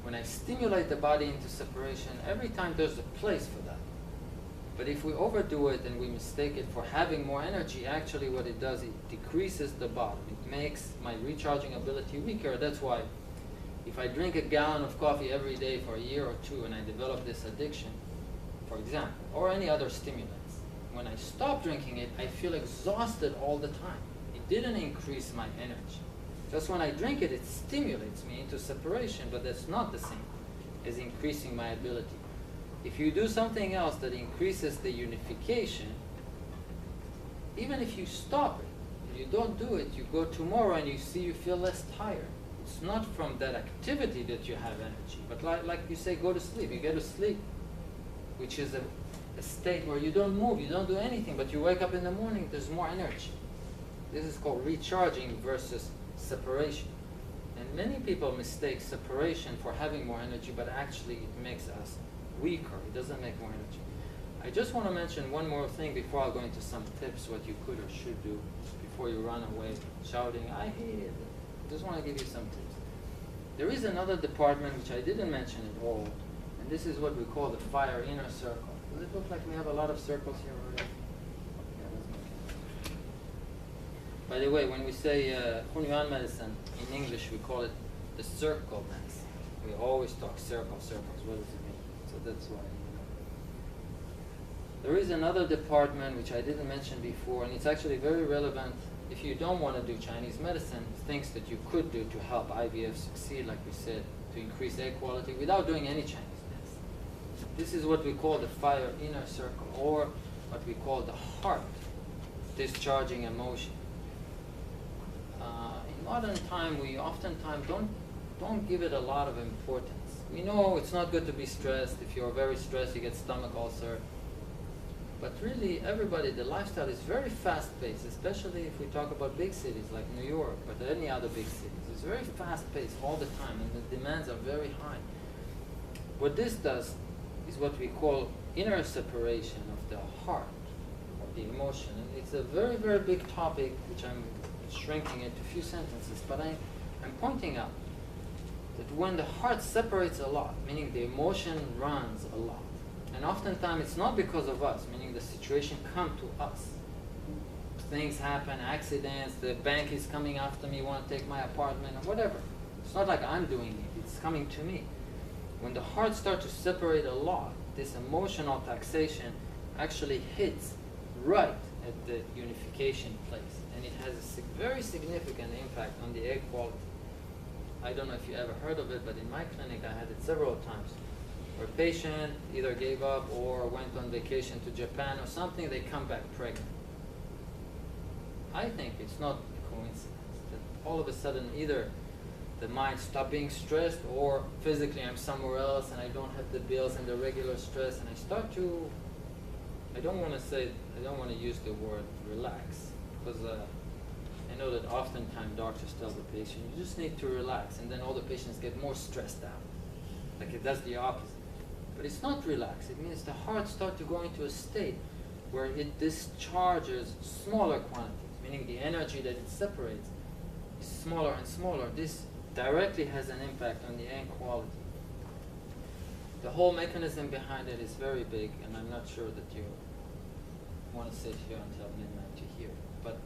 When I stimulate the body into separation, every time there's a place for that. But if we overdo it and we mistake it for having more energy, actually what it does, it decreases the bottom. It makes my recharging ability weaker. That's why if I drink a gallon of coffee every day for a year or two and I develop this addiction, for example, or any other stimulants, when I stop drinking it, I feel exhausted all the time. It didn't increase my energy. Just when I drink it, it stimulates me into separation, but that's not the same as increasing my ability. If you do something else that increases the unification, even if you stop it, if you don't do it, you go tomorrow and you see you feel less tired. It's not from that activity that you have energy, but like you say, go to sleep. You get to sleep, which is a state where you don't move, you don't do anything, but you wake up in the morning, there's more energy. This is called recharging versus separation. And many people mistake separation for having more energy, but actually it makes us weaker. It doesn't make more energy. I just want to mention one more thing before I go into some tips, what you could or should do before you run away shouting, I hate it. I just want to give you some tips. There is another department which I didn't mention at all, and this is what we call the fire inner circle. Does it look like we have a lot of circles here already? Yeah, let's make it. By the way, when we say Hunyuan medicine, in English we call it the circle medicine. We always talk circles. What does it mean? So that's why. There is another department which I didn't mention before, and it's actually very relevant if you don't want to do Chinese medicine, things that you could do to help IVF succeed, like we said, to increase egg quality without doing any Chinese medicine. This is what we call the fire inner circle, or what we call the heart discharging emotion. In modern time, we oftentimes don't give it a lot of importance. We know it's not good to be stressed. If you're very stressed, you get stomach ulcer. But really, everybody, the lifestyle is very fast-paced, especially if we talk about big cities like New York, but any other big cities. It's very fast-paced all the time, and the demands are very high. What this does is what we call inner separation of the heart, of the emotion. And it's a very, very big topic, which I'm shrinking into a few sentences, but I'm pointing out that when the heart separates a lot, meaning the emotion runs a lot, and oftentimes it's not because of us, meaning the situation comes to us. Things happen, accidents, the bank is coming after me, want to take my apartment, or whatever. It's not like I'm doing it, it's coming to me. When the heart starts to separate a lot, this emotional taxation actually hits right at the unification place. And it has a very significant impact on the egg quality. I don't know if you ever heard of it, but in my clinic I had it several times. Where a patient either gave up or went on vacation to Japan or something, they come back pregnant. I think it's not a coincidence that all of a sudden either the mind stopped being stressed or physically I'm somewhere else and I don't have the bills and the regular stress and I start to, I don't want to use the word relax, because I know that oftentimes doctors tell the patient, you just need to relax, and then all the patients get more stressed out. Like it does the opposite. But it's not relax. It means the heart starts to go into a state where it discharges smaller quantities, meaning the energy that it separates is smaller and smaller. This directly has an impact on the egg quality. The whole mechanism behind it is very big, and I'm not sure that you want to sit here until midnight to hear it. But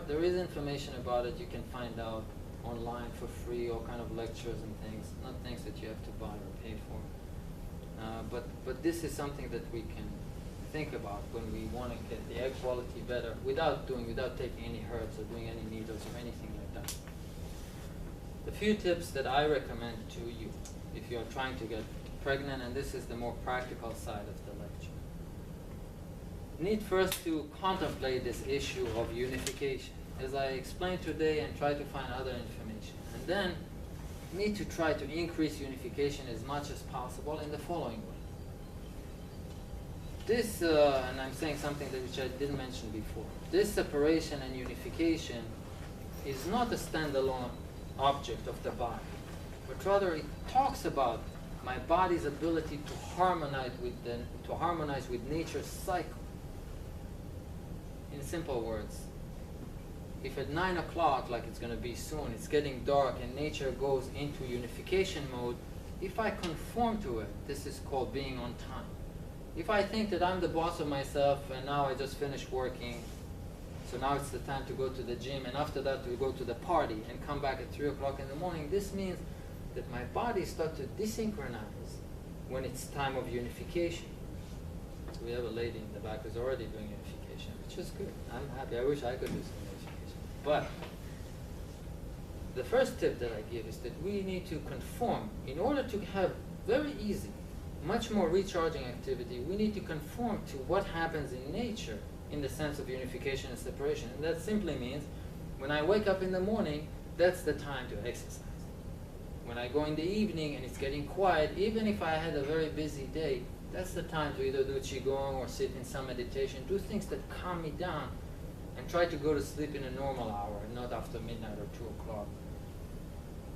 there is information about it. You can find out online for free, all kind of lectures and things, not things that you have to buy or pay for. But this is something that we can think about when we want to get the egg quality better without taking any herbs or doing any needles or anything like that. The few tips that I recommend to you if you're trying to get pregnant, and this is the more practical side of the lecture. You need first to contemplate this issue of unification, as I explained today, and try to find other information. And then need to try to increase unification as much as possible in the following way. This, and I'm saying something which I didn't mention before, this separation and unification is not a standalone object of the body, but rather it talks about my body's ability to harmonize with nature's cycle. In simple words, if at 9 o'clock, like it's going to be soon, it's getting dark and nature goes into unification mode, if I conform to it, this is called being on time. If I think that I'm the boss of myself and now I just finished working, so now it's the time to go to the gym, and after that we go to the party and come back at 3 o'clock in the morning, this means that my body starts to desynchronize when it's time of unification. So we have a lady in the back who's already doing unification, which is good. I'm happy. I wish I could do some unification. But the first tip that I give is that we need to conform. In order to have very easy, much more recharging activity, we need to conform to what happens in nature in the sense of unification and separation. And that simply means when I wake up in the morning, that's the time to exercise. When I go in the evening and it's getting quiet, even if I had a very busy day, that's the time to either do qigong or sit in some meditation, do things that calm me down, and try to go to sleep in a normal hour and not after midnight or 2 o'clock.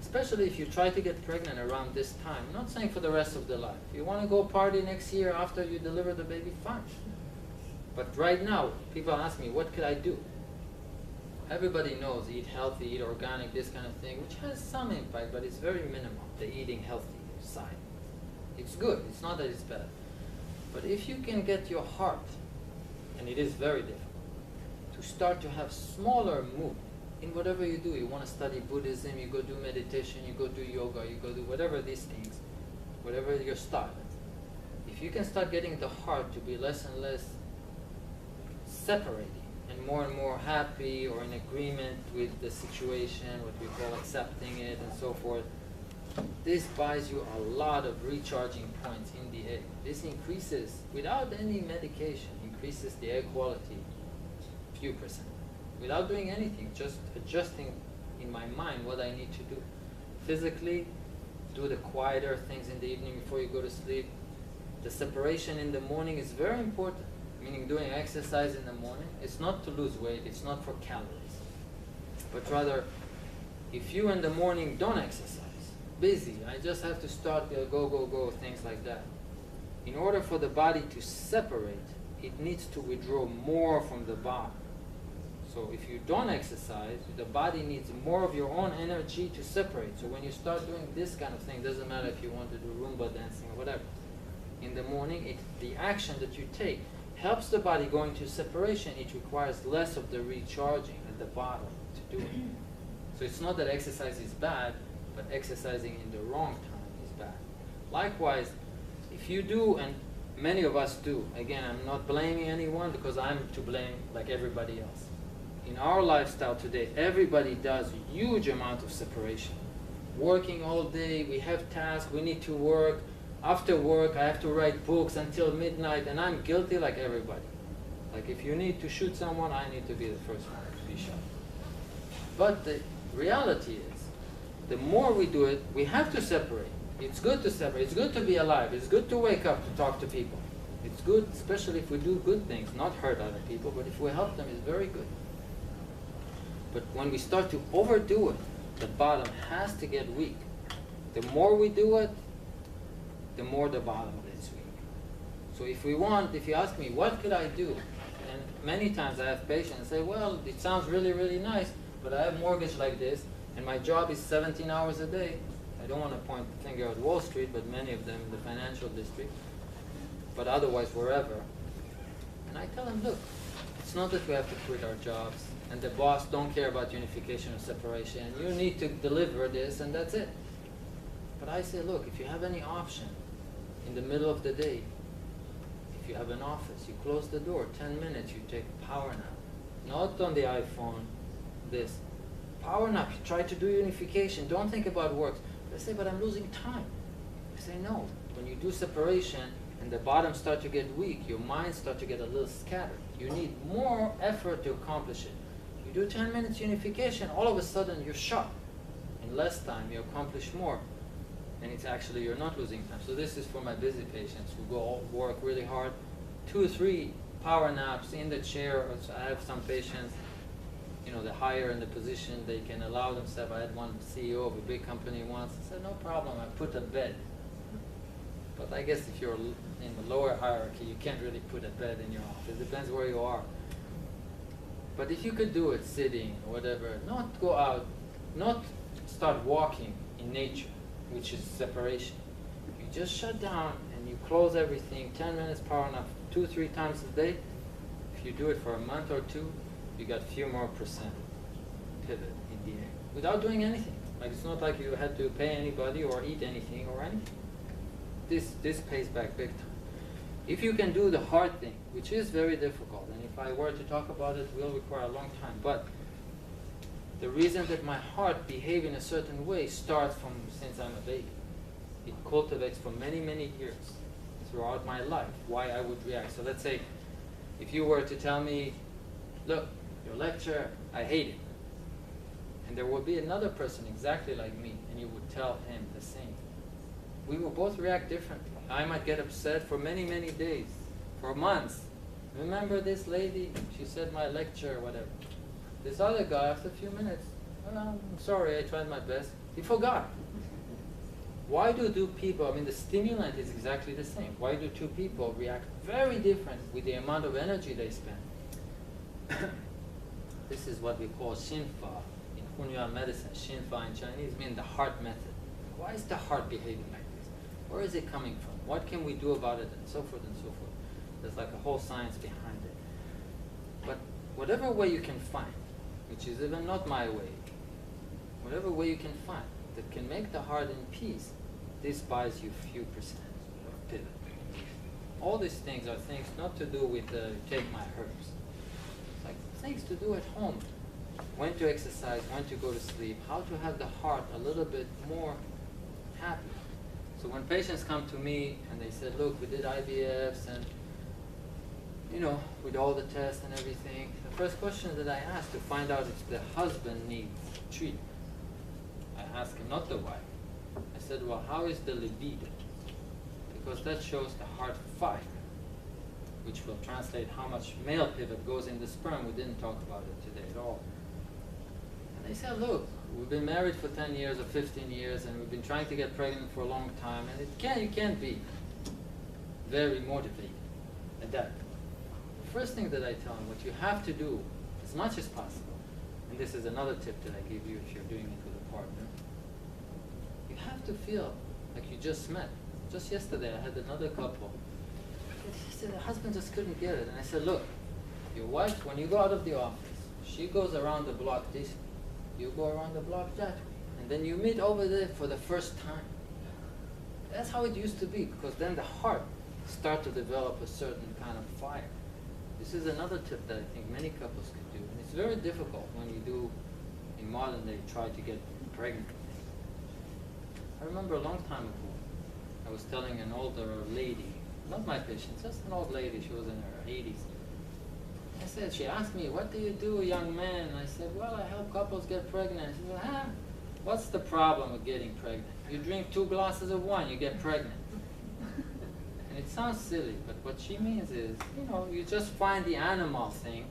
especially if you try to get pregnant around this time. I'm not saying for the rest of the life. If you want to go party next year after you deliver the baby, fine. But right now, people ask me, what could I do? Everybody knows, eat healthy, eat organic, this kind of thing, which has some impact, but it's very minimal, the eating healthy side. It's good, it's not that it's bad. But if you can get your heart, and it is very difficult, to start to have smaller movement in whatever you do. You want to study Buddhism, you go do meditation, you go do yoga, you go do whatever these things, whatever your style is. If you can start getting the heart to be less and less separating and more happy or in agreement with the situation, what we call accepting it and so forth, this buys you a lot of recharging points in the egg. This increases, without any medication, increases the egg quality few percent. Without doing anything, just adjusting in my mind what I need to do. Physically, do the quieter things in the evening before you go to sleep. The separation in the morning is very important, meaning doing exercise in the morning. It's not to lose weight, it's not for calories. But rather, if you in the morning don't exercise, busy, I just have to start go, things like that. In order for the body to separate, it needs to withdraw more from the body. So if you don't exercise, the body needs more of your own energy to separate. So when you start doing this kind of thing, doesn't matter if you want to do Roomba dancing or whatever. In the morning, the action that you take helps the body go into separation. It requires less of the recharging at the bottom to do it. So it's not that exercise is bad, but exercising in the wrong time is bad. Likewise, if you do, and many of us do, again, I'm not blaming anyone because I'm to blame like everybody else. In our lifestyle today, everybody does a huge amount of separation. Working all day, we have tasks, we need to work. After work, I have to write books until midnight, and I'm guilty like everybody. Like if you need to shoot someone, I need to be the first one to be shot. But the reality is, the more we do it, we have to separate. It's good to separate. It's good to be alive. It's good to wake up to talk to people. It's good, especially if we do good things, not hurt other people, but if we help them, it's very good. But when we start to overdo it, the bottom has to get weak. The more we do it, the more the bottom gets weak. So if you ask me, what could I do? And many times I have patients say, well, it sounds really, really nice, but I have a mortgage like this, and my job is 17 hours a day. I don't want to point the finger at Wall Street, but many of them in the financial district, but otherwise wherever. And I tell them, look, it's not that we have to quit our jobs, and the boss don't care about unification or separation. You need to deliver this, and that's it. But I say, look, if you have any option in the middle of the day, if you have an office, you close the door, 10 minutes, you take a power nap. Not on the iPhone, this. Power nap, you try to do unification. Don't think about work. They say, but I'm losing time. I say, no. When you do separation and the bottom start to get weak, your mind start to get a little scattered. You need more effort to accomplish it. You do 10 minutes unification, all of a sudden you're sharp. In less time, you accomplish more. And it's actually, you're not losing time. So this is for my busy patients who go work really hard. 2 or 3 power naps in the chair. So I have some patients, you know, the higher in the position, they can allow themselves. I had one CEO of a big company once. I said, no problem, I put a bed. But I guess if you're in the lower hierarchy, you can't really put a bed in your office. It depends where you are. But if you could do it sitting or whatever, not go out, not start walking in nature, which is separation. You just shut down and you close everything, 10 minutes power nap, 2 or 3 times a day. If you do it for a month or 2, you got few more percent pivot in the air without doing anything. Like it's not like you had to pay anybody or eat anything or anything. This pays back big time. If you can do the hard thing, which is very difficult, and if I were to talk about it, will require a long time, but the reason that my heart behaves in a certain way starts from since I'm a baby. It cultivates for many, many years throughout my life, why I would react. So let's say, if you were to tell me, look, your lecture, I hate it. And there will be another person exactly like me, and you would tell him the same. We will both react differently. I might get upset for many, many days, for months. Remember this lady? She said my lecture, whatever. This other guy, after a few minutes, I'm sorry, I tried my best. He forgot. Why do people, I mean, the stimulant is exactly the same. Why do two people react very different with the amount of energy they spend? This is what we call Shinfa in Hunyuan medicine. Shinfa in Chinese means the heart method. Why is the heart behaving like this? Where is it coming from? What can we do about it? And so forth and so forth. There's like a whole science behind it. But whatever way you can find, which is even not my way, whatever way you can find that can make the heart in peace, this buys you a few percent of pivot. All these things are things not to do with take my herbs. It's like things to do at home. When to exercise, when to go to sleep, how to have the heart a little bit more happy. So when patients come to me and they said, look, we did IVFs and, you know, with all the tests and everything, the first question that I ask to find out if the husband needs treatment, I ask him, not the wife. I said, well, how is the libido? Because that shows the heart fire, which will translate how much male pivot goes in the sperm. We didn't talk about it today at all. And they said, look, we've been married for 10 years or 15 years, and we've been trying to get pregnant for a long time, and you can't be very motivated at that. The first thing that I tell them, what you have to do, as much as possible, and this is another tip that I give you if you're doing it with a partner, you have to feel like you just met. Just yesterday, I had another couple. He said the husband just couldn't get it. And I said, look, your wife, when you go out of the office, she goes around the block this way. You go around the block that way. And then you meet over there for the first time. That's how it used to be, because then the heart starts to develop a certain kind of fire. This is another tip that I think many couples could do. And it's very difficult when you do, in modern day, try to get pregnant. I remember a long time ago, I was telling an older lady, not my patient, just an old lady, she was in her 80s. I said, she asked me, what do you do, young man? And I said, well, I help couples get pregnant. She said, what's the problem with getting pregnant? You drink 2 glasses of wine, you get pregnant. And it sounds silly, but what she means is, you know, you just find the animal thing,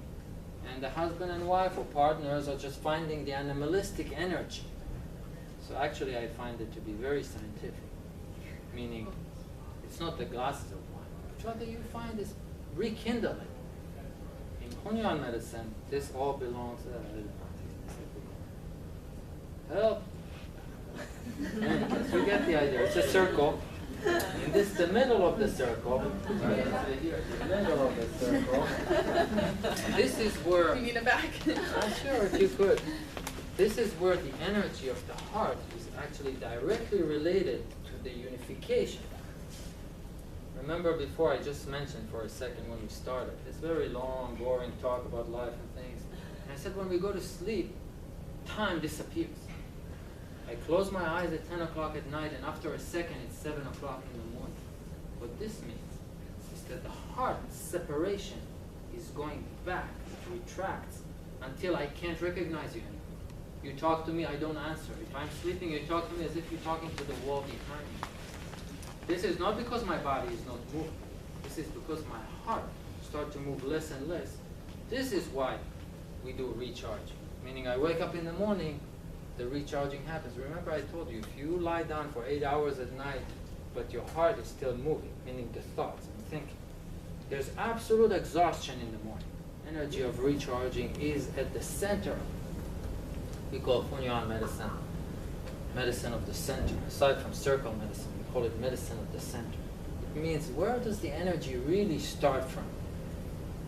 and the husband and wife or partners are just finding the animalistic energy. So actually I find it to be very scientific, meaning it's not the glasses of wine, but rather you find this rekindling. In Hunyuan medicine, this all belongs, help. You get the idea, it's a circle. And this is the middle of the circle. Right? The middle of the circle. This is where... You need a back. Sure, if you could. This is where the energy of the heart is actually directly related to the unification. Remember before I just mentioned for a second when we started, this very long, boring talk about life and things. And I said when we go to sleep, time disappears. I close my eyes at 10 o'clock at night, and after a second it's 7 o'clock in the morning. What this means is that the heart separation is going back, it retracts, until I can't recognize you anymore. You talk to me, I don't answer. If I'm sleeping, you talk to me as if you're talking to the wall behind me. This is not because my body is not moving. This is because my heart starts to move less and less. This is why we do recharge. Meaning I wake up in the morning, the recharging happens. Remember I told you, if you lie down for 8 hours at night, but your heart is still moving, meaning the thoughts and thinking, there's absolute exhaustion in the morning. Energy of recharging is at the center of it. We call Hunyuan medicine, medicine of the center. Aside from circle medicine, we call it medicine of the center. It means where does the energy really start from?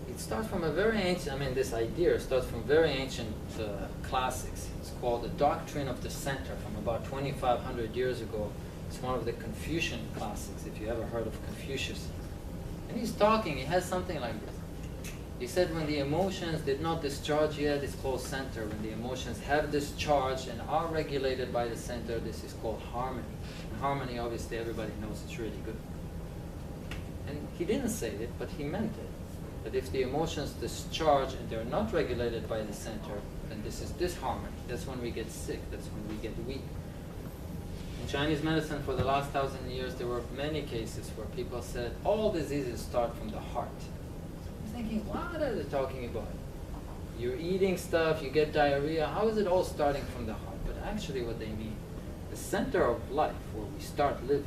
It starts from a very ancient, this idea starts from very ancient classics. It's called the doctrine of the center from about 2,500 years ago. It's one of the Confucian classics, if you ever heard of Confucius. And he's talking, he has something like this. He said when the emotions did not discharge yet, it's called center. When the emotions have discharged and are regulated by the center, this is called harmony. And harmony, obviously, everybody knows it's really good. And he didn't say it, but he meant it. That if the emotions discharge and they're not regulated by the center, then this is disharmony. That's when we get sick. That's when we get weak. In Chinese medicine, for the last 1,000 years, there were many cases where people said all diseases start from the heart. Thinking, what are they talking about? you're eating stuff, you get diarrhea. How is it all starting from the heart? But actually what they mean, the center of life, where we start living,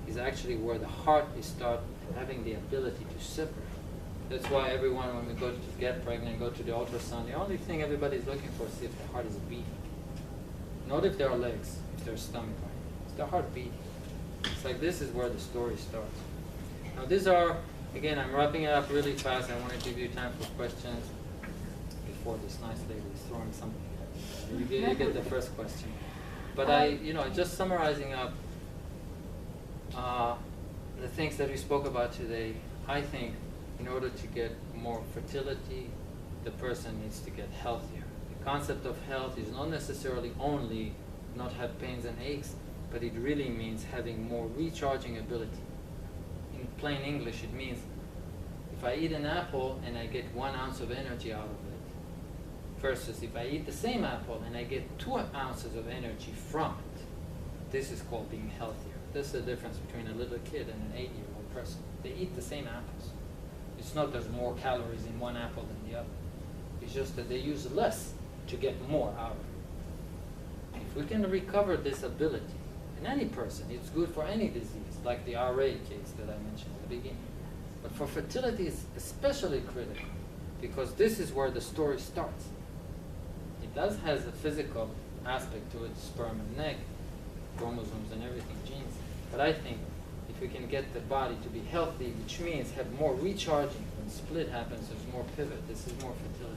is actually where the heart is start having the ability to separate. That's why everyone, when we go to get pregnant, go to the ultrasound, the only thing everybody's looking for is if the heart is beating. Not if there are legs, if there's stomach running. It's the heart beating. It's like this is where the story starts. Now these are, again, I'm wrapping it up really fast. I want to give you time for questions before this nice lady is throwing something at you. You get the first question. But just summarizing up the things that we spoke about today, I think in order to get more fertility, the person needs to get healthier. The concept of health is not necessarily only not have pains and aches, but it really means having more recharging ability. In plain English, it means if I eat an apple and I get 1 ounce of energy out of it, versus if I eat the same apple and I get 2 ounces of energy from it, this is called being healthier. This is the difference between a little kid and an 8-year-old person. They eat the same apples. It's not there's more calories in one apple than the other. It's just that they use less to get more out of it. If we can recover this ability in any person, it's good for any disease, like the RA case that I mentioned at the beginning. But for fertility, it's especially critical because this is where the story starts. It does has a physical aspect to it, sperm and egg, chromosomes and everything, genes. But I think if we can get the body to be healthy, which means have more recharging, when split happens, there's more pivot, this is more fertility.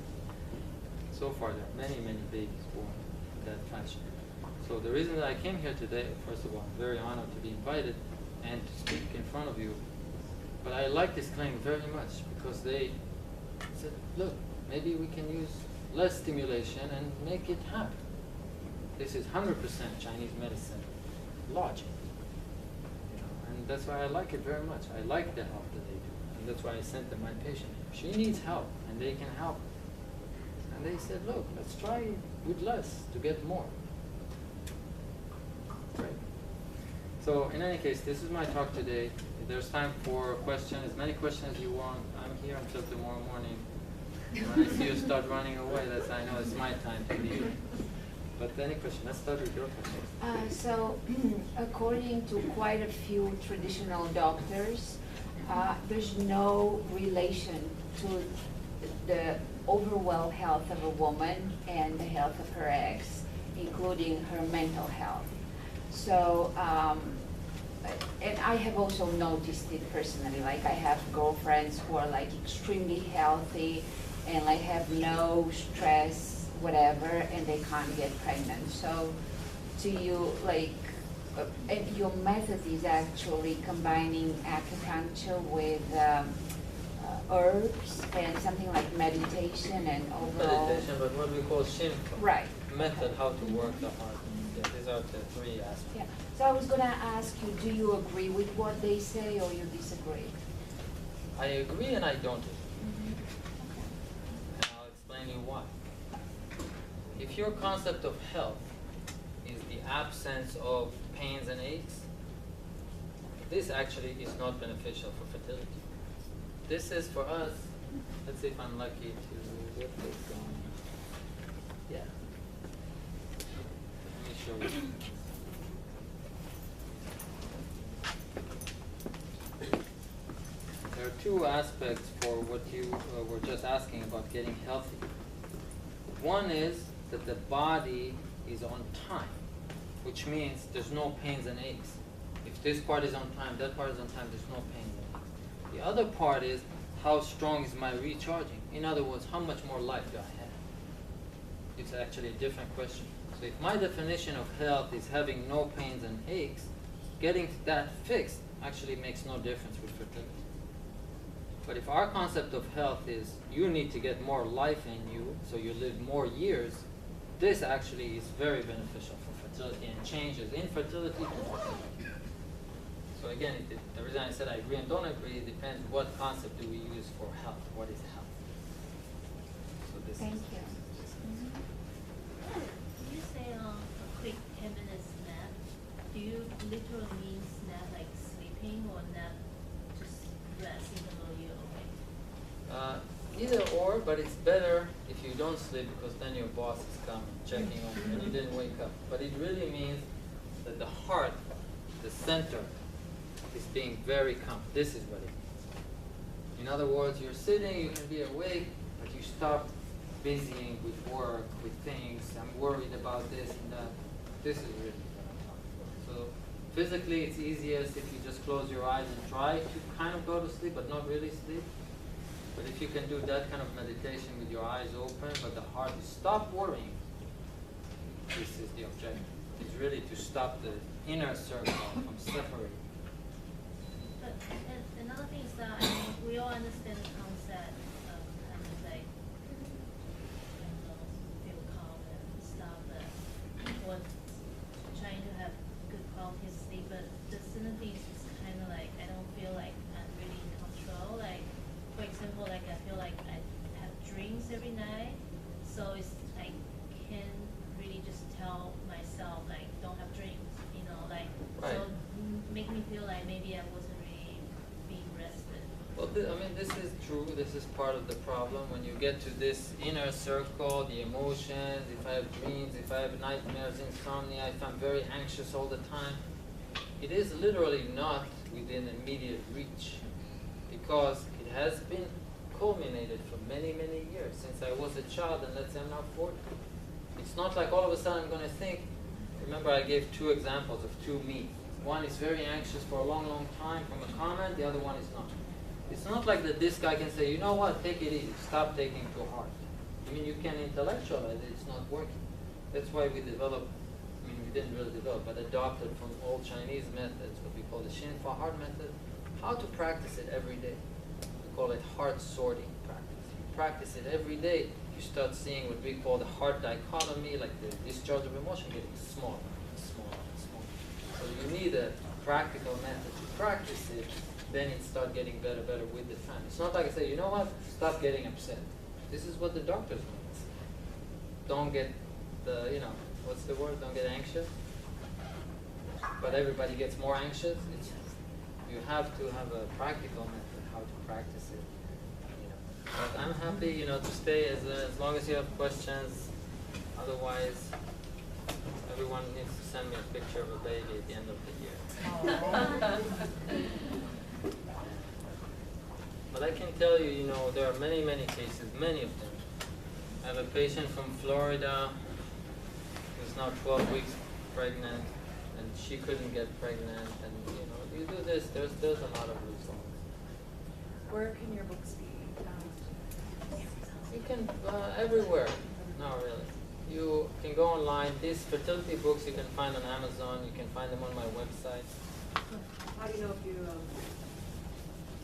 So far, there are many, many babies born in that fashion. So the reason that I came here today, first of all, I'm very honored to be invited and to speak in front of you. But I like this claim very much because they said, look, maybe we can use less stimulation and make it happen. This is 100% Chinese medicine logic. And that's why I like it very much. I like the help that they do. And that's why I sent them my patient. She needs help, and they can help. And they said, look, let's try with less to get more. Great. So in any case, this is my talk today. If there's time for questions, as many questions as you want. I'm here until tomorrow morning. When I see you start running away, that's I know it's my time to leave. But any question? Let's start with your question. So, according to quite a few traditional doctors, there's no relation to the overall health of a woman and the health of her eggs, including her mental health. So, and I have also noticed it personally. Like I have girlfriends who are like extremely healthy and like have no stress, whatever, and they can't get pregnant. So do you like, and your method is actually combining acupuncture with herbs and something like meditation and overall. Meditation, but what we call Shinfa. Right. Method how to work the heart. Yeah, these are the 3 aspects. Yeah. So I was going to ask you, do you agree with what they say or you disagree? I agree and I don't agree. And I'll explain you why. If your concept of health is the absence of pains and aches, this actually is not beneficial for fertility. This is for us, let's see if I'm lucky to get this going. Yeah. Let me show you. There are 2 aspects for what you were just asking about getting healthy. One is that the body is on time, which means there's no pains and aches. If this part is on time, that part is on time, there's no pains and aches. The other part is how strong is my recharging? In other words, how much more life do I have? It's actually a different question. So if my definition of health is having no pains and aches, getting that fixed actually makes no difference with fertility. But if our concept of health is you need to get more life in you, so you live more years, this actually is very beneficial for fertility and changes infertility. So again, the reason I said I agree and don't agree, it depends what concept do we use for health. What is health? So this Thank is, you. You say a quick 10 minutes nap. Do you literally mean nap like sleeping or nap just rest even though you're awake? either or, but it's better if you don't sleep because then your boss is coming, checking on you, and you didn't wake up. But it really means that the heart, the center, is being very calm. This is what it means. In other words, you're sitting, you can be awake, but you stop busying with work, with things. I'm worried about this and that. This is really what I'm talking about. So physically, it's easiest if you just close your eyes and try to kind of go to sleep, but not really sleep. But if you can do that kind of meditation with your eyes open, but the heart is stop worrying, this is the objective. It's really to stop the inner circle from separating. But another thing is that, I mean, we all understand the concept of kind of like, feel calm and stuff, but what trying to have good quality sleep, but the certain things is kind of like, I don't feel like I'm really in control. Like, for example, like I feel like I have dreams every night, so it's I can't really just tell myself like don't have dreams, you know, like Right. so make me feel like maybe I wasn't really being rested. Well, I mean, this is true. This is part of the problem. When you get to this inner circle, the emotions, if I have dreams, if I have nightmares, insomnia, if I'm very anxious all the time, it is literally not within immediate reach because it has been culminated for many, many years since I was a child, and let's say I'm now 40. It's not like all of a sudden I'm going to think. Remember, I gave two examples of two me. One is very anxious for a long, long time from a comment. The other one is not. It's not like that this guy can say, you know what, take it easy. Stop taking too hard. I mean, you can intellectualize it. It's not working. That's why we developed, I mean, we didn't really develop, but adopted from old Chinese methods, what we call the Shin Fa heart method, how to practice it every day. We call it heart sorting practice. You practice it every day, you start seeing what we call the heart dichotomy, like the discharge of emotion getting smaller and smaller and smaller. So you need a practical method to practice it, then it starts getting better, better with the time. It's not like I say, you know what, stop getting upset. This is what the doctors want. Don't get the, you know, what's the word, don't get anxious. But everybody gets more anxious. You have to have a practical method how to practice it. You know. But I'm happy, you know, to stay as long as you have questions. Otherwise, everyone needs to send me a picture of a baby at the end of the year. But I can tell you, you know, there are many, many cases, many of them. I have a patient from Florida who's now 12 weeks pregnant, and she couldn't get pregnant, and you know, you do this, there's a lot of results. Where can your books be found? You can, everywhere. No, really. You can go online. These fertility books you can find on Amazon. You can find them on my website. How do you know if you,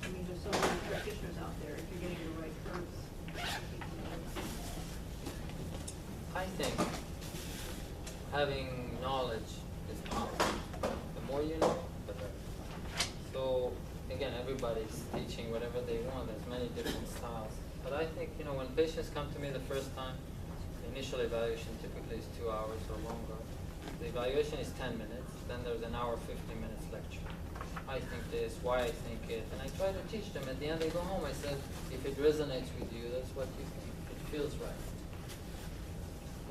I mean, there's so many practitioners out there, if you're getting the right herbs? I think having knowledge is powerful. The more you know, the better. So again, everybody's teaching whatever they want. There's many different styles. But I think, you know, when patients come to me the first time, the initial evaluation typically is 2 hours or longer. The evaluation is 10 minutes. Then there's an hour, 15 minutes lecture. I think this, why I think it, and I try to teach them. At the end, they go home. I said, if it resonates with you, that's what you think. It feels right.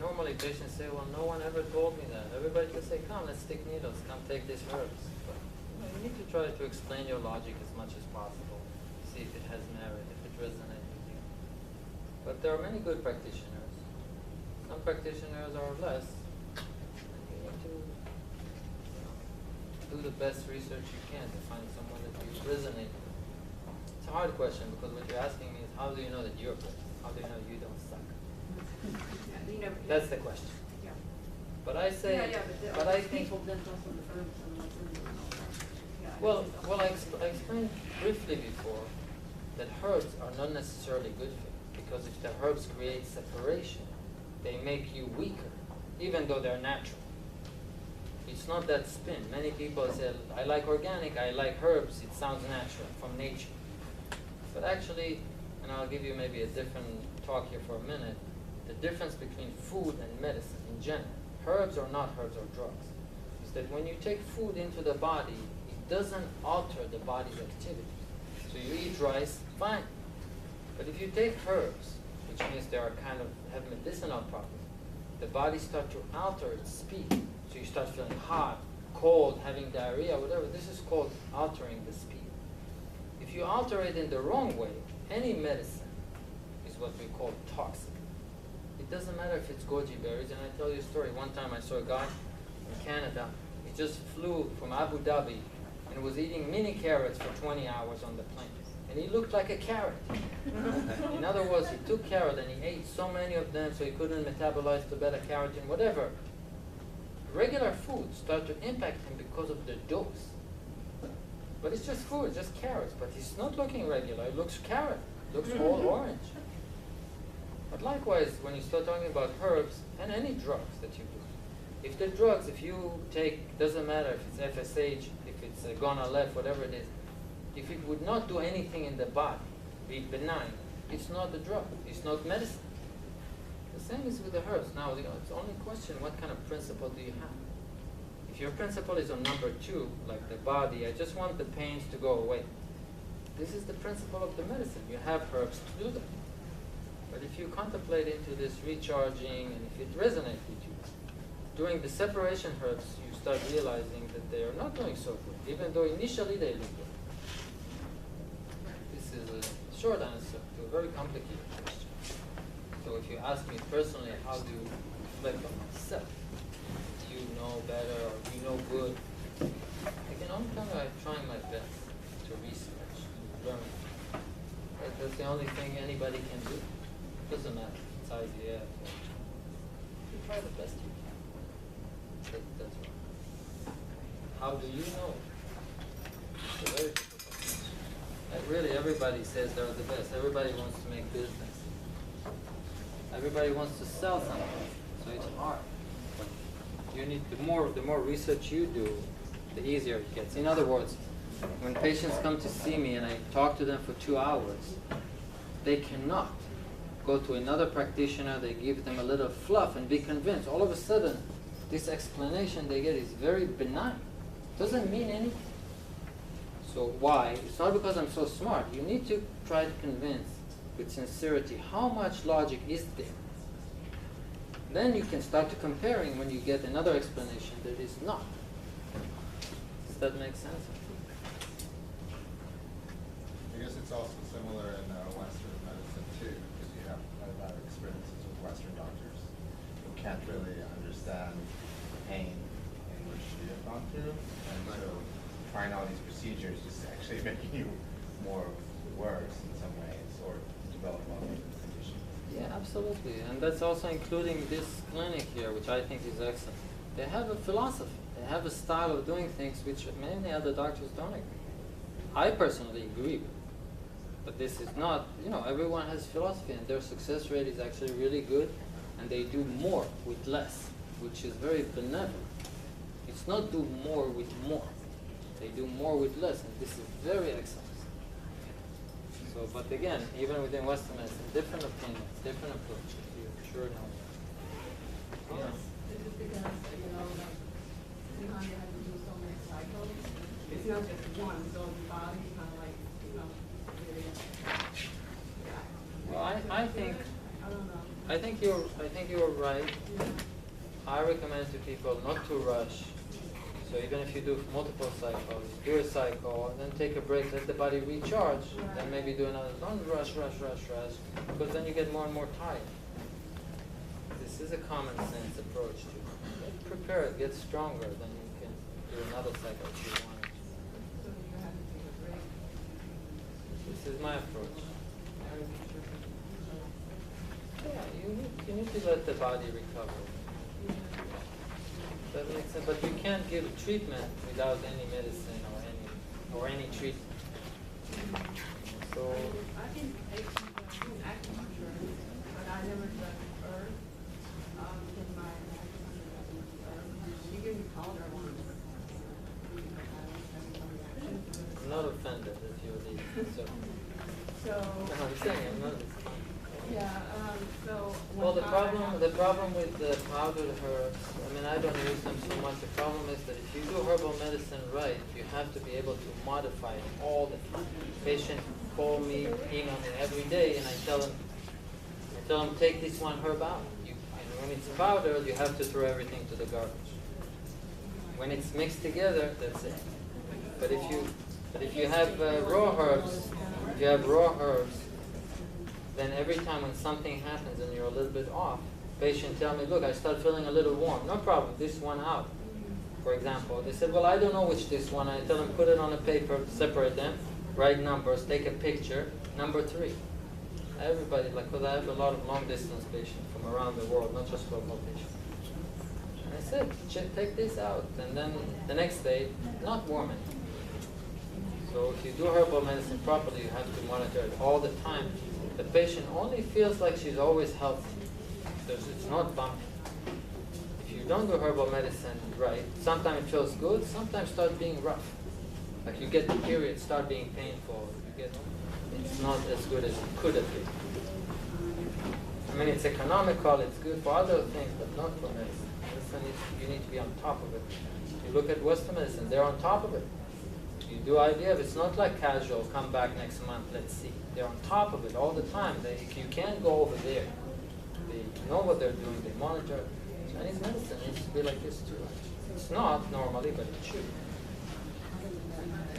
Normally, patients say, well, no one ever told me that. Everybody just say, come, let's stick needles. Come take these herbs. But you know, you need to try to explain your logic as much as possible. See if it has merit, if it resonates with you. But there are many good practitioners. Some practitioners are less. And you need to, you know, do the best research you can to find someone that you resonate with. It's a hard question because what you're asking me is, how do you know that you're good? How do you know you don't suck? Yeah, you never, That's the question. yeah. But I say, but I think, people then also the herbs and what's in them and all that. Yeah, well, I explained briefly before that herbs are not necessarily good for you because if the herbs create separation, they make you weaker, even though they're natural. It's not that spin. Many people say, I like organic, I like herbs, it sounds natural, from nature. But actually, and I'll give you maybe a different talk here for a minute, the difference between food and medicine in general, herbs or not herbs or drugs, is that when you take food into the body, it doesn't alter the body's activity. So you eat rice, fine. But if you take herbs, which means they are kind of have medicinal properties, the body starts to alter its speed. So you start feeling hot, cold, having diarrhea, whatever. This is called altering the speed. If you alter it in the wrong way, any medicine is what we call toxic. It doesn't matter if it's goji berries. And I tell you a story. One time I saw a guy in Canada. He just flew from Abu Dhabi and was eating mini carrots for 20 hours on the plane. And he looked like a carrot. In other words, he took carrot and he ate so many of them so he couldn't metabolize the beta-carotene, whatever. Regular food start to impact him because of the dose. But it's just food, just carrots. But he's not looking regular. It looks carrot. It looks all orange. But likewise, when you start talking about herbs and any drugs that you do, if the drugs, if you take, doesn't matter if it's FSH, if it's Gonalef, whatever it is, if it would not do anything in the body, be benign, it's not the drug, it's not medicine. The same is with the herbs. Now, it's only a question, what kind of principle do you have? If your principle is on number 2, like the body, I just want the pains to go away. This is the principle of the medicine. You have herbs to do that. But if you contemplate into this recharging, and if it resonates with you, doing the separation herbs, you start realizing that they are not doing so good, even though initially they look good. This is a short answer to a very complicated question. So if you ask me personally, how do you reflect on myself? Do you know better or do you know good? Again, I'm trying my best to research, to learn. That's the only thing anybody can do. Doesn't matter if it's IVF. You try the best you can. That's right. How do you know? It's a very difficult question. Really, everybody says they're the best. Everybody wants to make business. Everybody wants to sell something. So it's hard. But you need the more research you do, the easier it gets. In other words, when patients come to see me and I talk to them for 2 hours, they cannot go to another practitioner, they give them a little fluff and be convinced. All of a sudden, this explanation they get is very benign. Doesn't mean anything. So why? It's not because I'm so smart. You need to try to convince with sincerity how much logic is there. Then you can start to comparing when you get another explanation that is not. Does that make sense? I guess it's also similar in Western medicine too, because you have a lot of experiences with Western doctors who can't really understand the pain in which you have gone through, and so trying all these procedures is actually making you more worse in some ways, or develop more conditions. Yeah, absolutely. And that's also including this clinic here, which I think is excellent. They have a philosophy. They have a style of doing things which many other doctors don't agree. I personally agree with. But this is not, everyone has philosophy, and their success rate is actually really good, and they do more with less, which is very benevolent. It's not do more with more. They do more with less, and this is very excellent. So, but again, even within Western medicine, different opinions, different approaches. You sure know. Yes, it's just because, like, sometimes you have to do so many cycles. It's not just one, so the body kind of like, Well, I think I don't know. I think you're right. I recommend to people not to rush. So even if you do multiple cycles, do a cycle, and then take a break, let the body recharge, then maybe do another. Don't rush, because then you get more and more tired. This is a common sense approach to get prepared, get stronger, then you can do another cycle if you want. So you have to take a break. This is my approach. Yeah, you need to let the body recover. That makes sense, but you can't give treatment without any medicine or any treatment. So I can take some acupuncture, but I never done herb because my acupuncture, she gave me powder once. I'm not offended that you're leaving. So So. no, I'm saying I'm not. Yeah. So. Well, the problem with the powdered herbs, I mean, I don't use them so much. The problem is that if you do herbal medicine right, you have to be able to modify it all the time. Patient call me, email me every day, and I tell them, take this one herb out. And when it's powdered, you have to throw everything to the garbage. When it's mixed together, that's it. But if you have raw herbs, then every time when something happens and you're a little bit off, patient tell me, look, I start feeling a little warm. No problem, this one out. For example, they said, well, I don't know which this one. I tell them, put it on a paper, separate them, write numbers, take a picture, number 3. Everybody, like, because I have a lot of long distance patients from around the world, not just local patients. And I said, take this out. And then the next day, not warm anymore. So if you do herbal medicine properly, you have to monitor it all the time. The patient only feels like she's always healthy. It's not bumpy. If you don't do herbal medicine right, sometimes it feels good, sometimes it starts being rough. Like you get the period, start being painful. It's not as good as it could have been. I mean, it's economical, it's good for other things, but not for medicine. Medicine, you need to be on top of it. You look at Western medicine, they're on top of it. You do IVF, it's not like casual, come back next month, let's see. They're on top of it all the time. You can't go over there. They know what they're doing, they monitor it. Chinese medicine needs to be like this too. It's not normally, but it should.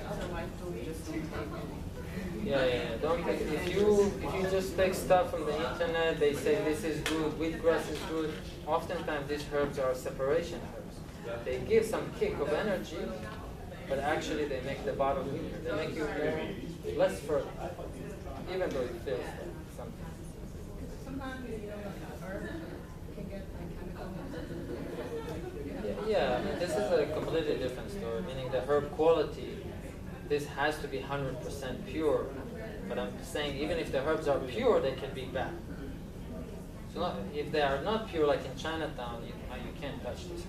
Otherwise, don't just take any. Yeah. Don't take, if you just take stuff from the internet, they say this is good, wheatgrass is good. Oftentimes these herbs are separation herbs. They give some kick of energy, but actually they make the bottle weaker. They make you less fertile, even though it feels like something. Sometimes, like a herb can get like chemical. Yeah, I mean, this is a completely different story, meaning the herb quality, this has to be 100% pure. But I'm saying even if the herbs are pure, they can be bad. So if they are not pure, like in Chinatown, you can't touch these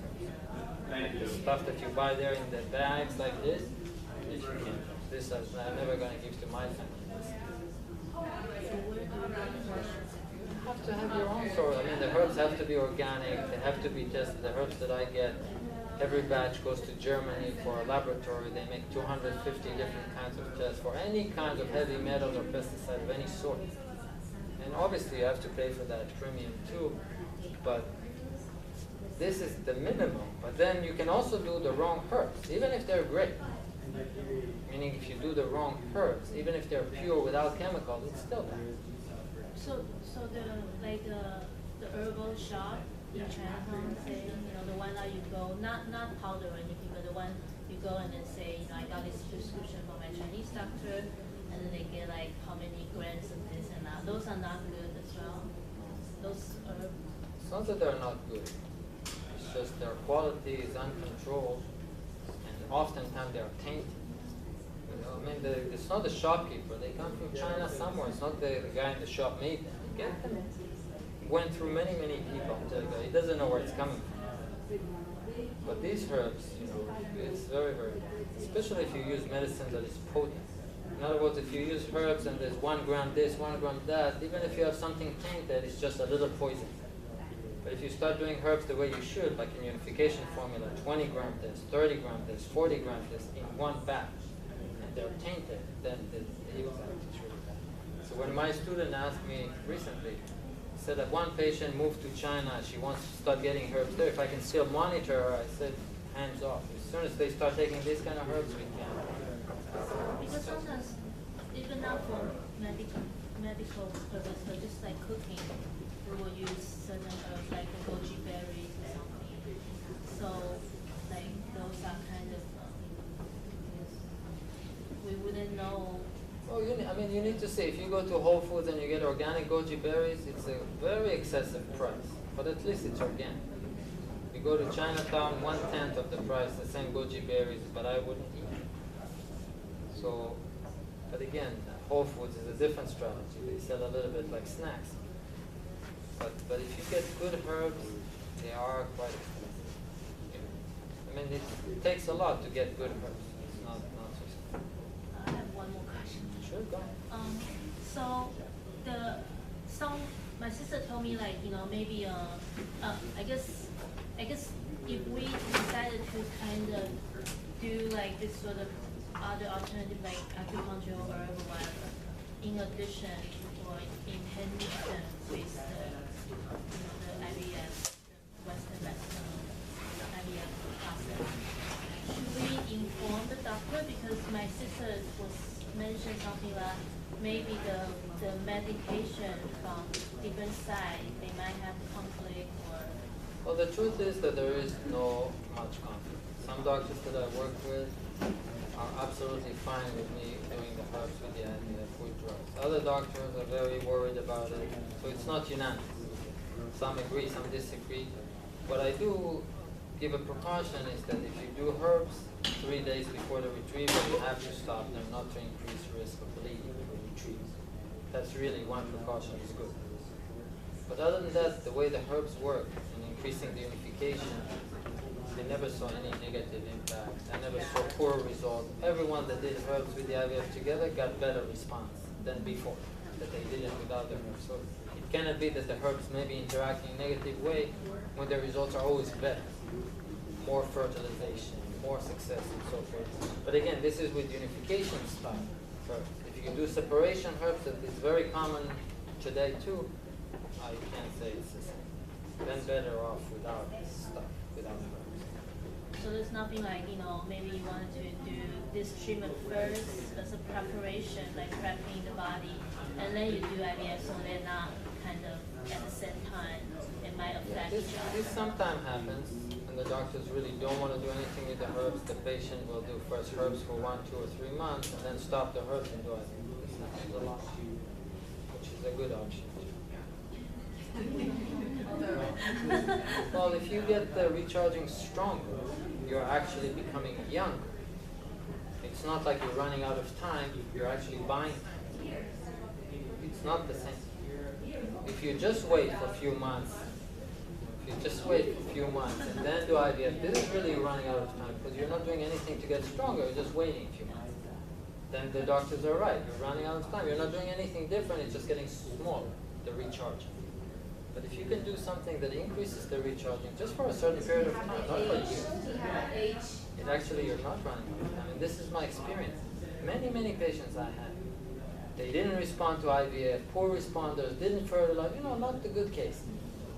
herbs. The stuff that you buy there in the bags like this you can't touch. This I'm never going to give to my family. You have to have your own sort. I mean, the herbs have to be organic. They have to be tested. The herbs that I get, every batch goes to Germany for a laboratory. They make 250 different kinds of tests for any kind of heavy metal or pesticide of any sort. And obviously you have to pay for that premium too. But this is the minimum. But then you can also do the wrong herbs, even if they're great. Meaning if you do the wrong herbs, even if they're pure without chemicals, it's still bad. So the herbal shop in Chinatown, say, the one that you go, not powder or anything, but the one you go and then say, I got this prescription from my Chinese doctor, and then they get like how many grams of this and that. Those are not good as well. Those herbs. It's not that they're not good. It's just their quality is uncontrolled, and oftentimes they are tainted. I mean, it's not the shopkeeper. They come from China somewhere. It's not the guy in the shop made them. He get them. Went through many people. He doesn't know where it's coming from. But these herbs, it's very, very, especially if you use medicine that is potent. In other words, if you use herbs and there's 1 gram this, 1 gram that, even if you have something tainted, it's just a little poison. But if you start doing herbs the way you should, like in unification formula, 20 gram this, 30 gram this, 40 gram this, in one batch, and they're tainted, then the impact is really bad. So when my student asked me recently, he said that one patient moved to China, she wants to start getting herbs there. If I can still monitor her, I said, hands off. As soon as they start taking these kind of herbs, we can. Because sometimes, even not for medical purpose, but just like cooking, we will use certain herbs like the goji berries or something. So, like those are kind of, we wouldn't know. Well, you need to see, if you go to Whole Foods and you get organic goji berries, it's a very excessive price, but at least it's organic. You go to Chinatown, 1/10 of the price, the same goji berries, but I wouldn't eat it. So, but again, Whole Foods is a different strategy. They sell a little bit like snacks. But if you get good herbs, they are quite expensive. I mean, it takes a lot to get good herbs. It's not just. I have one more question. Sure, go ahead. My sister told me like, maybe I guess if we decided to kind of do like this sort of other alternative like acupuncture or whatever, in addition or in tandem with the IVF, the Western medicine IVF process. Should we inform the doctor? Because my sister was mentioned something like maybe the medication from different side, they might have conflict or. Well, the truth is that there is no much conflict. Some doctors that I work with are absolutely fine with me doing the herbs with the IVF with drugs. Other doctors are very worried about it, so it's not unanimous. Some agree, some disagree. What I do give a precaution is that if you do herbs 3 days before the retrieval, you have to stop them, not to increase risk of bleeding for retrieval. That's really one precaution is good. But other than that, the way the herbs work in increasing the unification, I never saw any negative impact. I never saw poor results. Everyone that did herbs with the IVF together got better response than before, that they did it without the herbs. So it cannot be that the herbs may be interacting in a negative way when the results are always better. More fertilization, more success, and so forth. But again, this is with unification style herbs. If you can do separation herbs, that is very common today too, I can't say it's the same. Then better off without this stuff, without herbs. So there's nothing like, maybe you wanted to do this treatment first as a preparation, like prepping the body, and then you do IVF so they're not kind of at the same time. It might affect each other. This sometimes happens, and the doctors really don't want to do anything with the herbs. The patient will do first herbs for 1, 2, or 3 months, and then stop the herbs and do it. This happens a lot, which is a good option. Well, if you get the recharging stronger, you're actually becoming younger. It's not like you're running out of time, you're actually buying time. It's not the same. If you just wait for a few months, and then do IVF, this is really running out of time because you're not doing anything to get stronger, you're just waiting a few months. Then the doctors are right, you're running out of time, you're not doing anything different, it's just getting smaller, the recharging. But if you can do something that increases the recharging just for a certain period of time, not for years, it actually you're not running out of time. And this is my experience. Many patients I had, they didn't respond to IVF, poor responders, didn't fertilize, not the good case.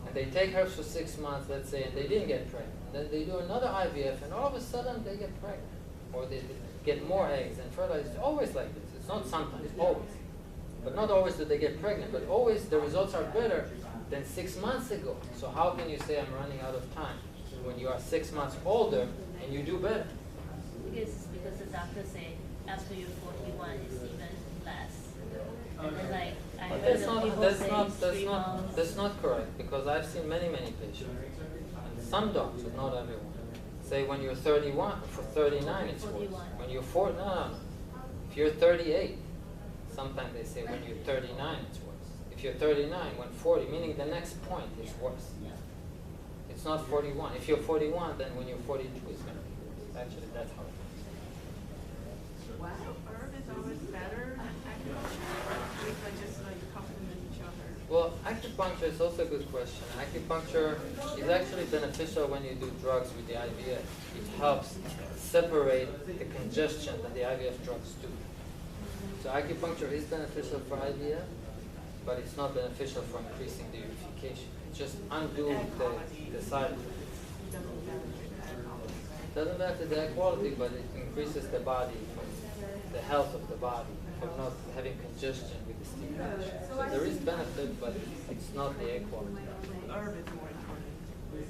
And they take herbs for 6 months, let's say, and they didn't get pregnant. Then they do another IVF, and all of a sudden they get pregnant. Or they get more eggs and fertilize. It's always like this. It's not sometimes, it's always. But not always do they get pregnant, but always the results are better than 6 months ago. So how can you say I'm running out of time when you are 6 months older and you do better? Because the doctor say after you're 41 it's even less. And then like I heard of people saying 3 months. That's not correct, because I've seen many patients, and some doctors, not everyone, say when you're 31, for 39 it's worse. 41. When you're 40, no. If you're 38, sometimes they say when you're 39 it's worse. If you're 39, when 40, meaning the next point is worse. It's not 41. If you're 41, then when you're 42 it's going to be worse. Actually, that's how it works. Wow, herb is always better than acupuncture, or is it just like complement each other? Well, acupuncture is also a good question. Acupuncture is actually beneficial when you do drugs with the IVF. It helps separate the congestion that the IVF drugs do. So acupuncture is beneficial for IVF, but it's not beneficial for increasing the unification. It just undoes the side effects. It doesn't matter the egg quality, but it increases the body, the health of the body, from not having congestion with the stimulation. So there is benefit, but it's not the egg quality. Herb is more important.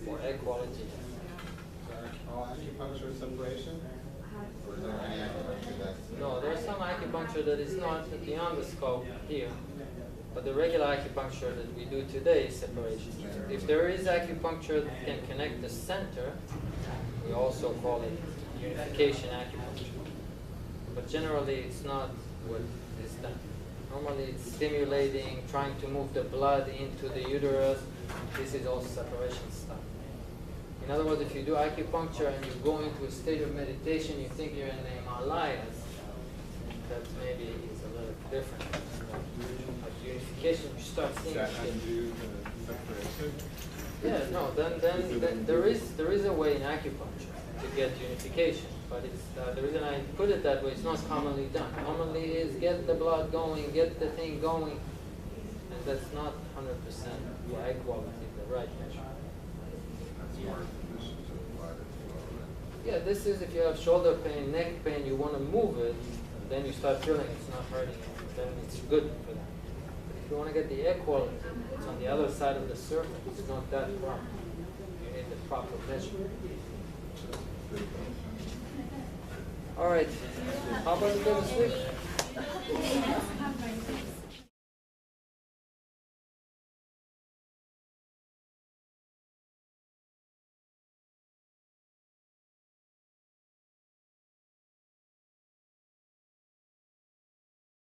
For egg quality. All acupuncture separation? Or is there any acupuncture that's... No, there's some acupuncture that is not beyond the scope here. But the regular acupuncture that we do today is separation. If there is acupuncture that can connect the center, we also call it unification acupuncture. But generally it's not what is done. Normally it's stimulating, trying to move the blood into the uterus. This is also separation stuff. In other words, if you do acupuncture and you go into a state of meditation, you think you're in the Himalayas, that maybe is a little different. Like unification, you start seeing Does that shit. undo the separation? Yeah, no, then there is a way in acupuncture to get unification. But it's, the reason I put it that way, it's not commonly done. Commonly is get the blood going, get the thing going, and that's not 100% the eye quality, the right measure. That's more condition to the blood as well, right? Yeah, this is if you have shoulder pain, neck pain, you want to move it, and then you start feeling it's not hurting you, then it's good for that. But if you want to get the air quality, it's on the other side of the circle. It's not that far. You need the proper measure. All right. How about you go to sleep?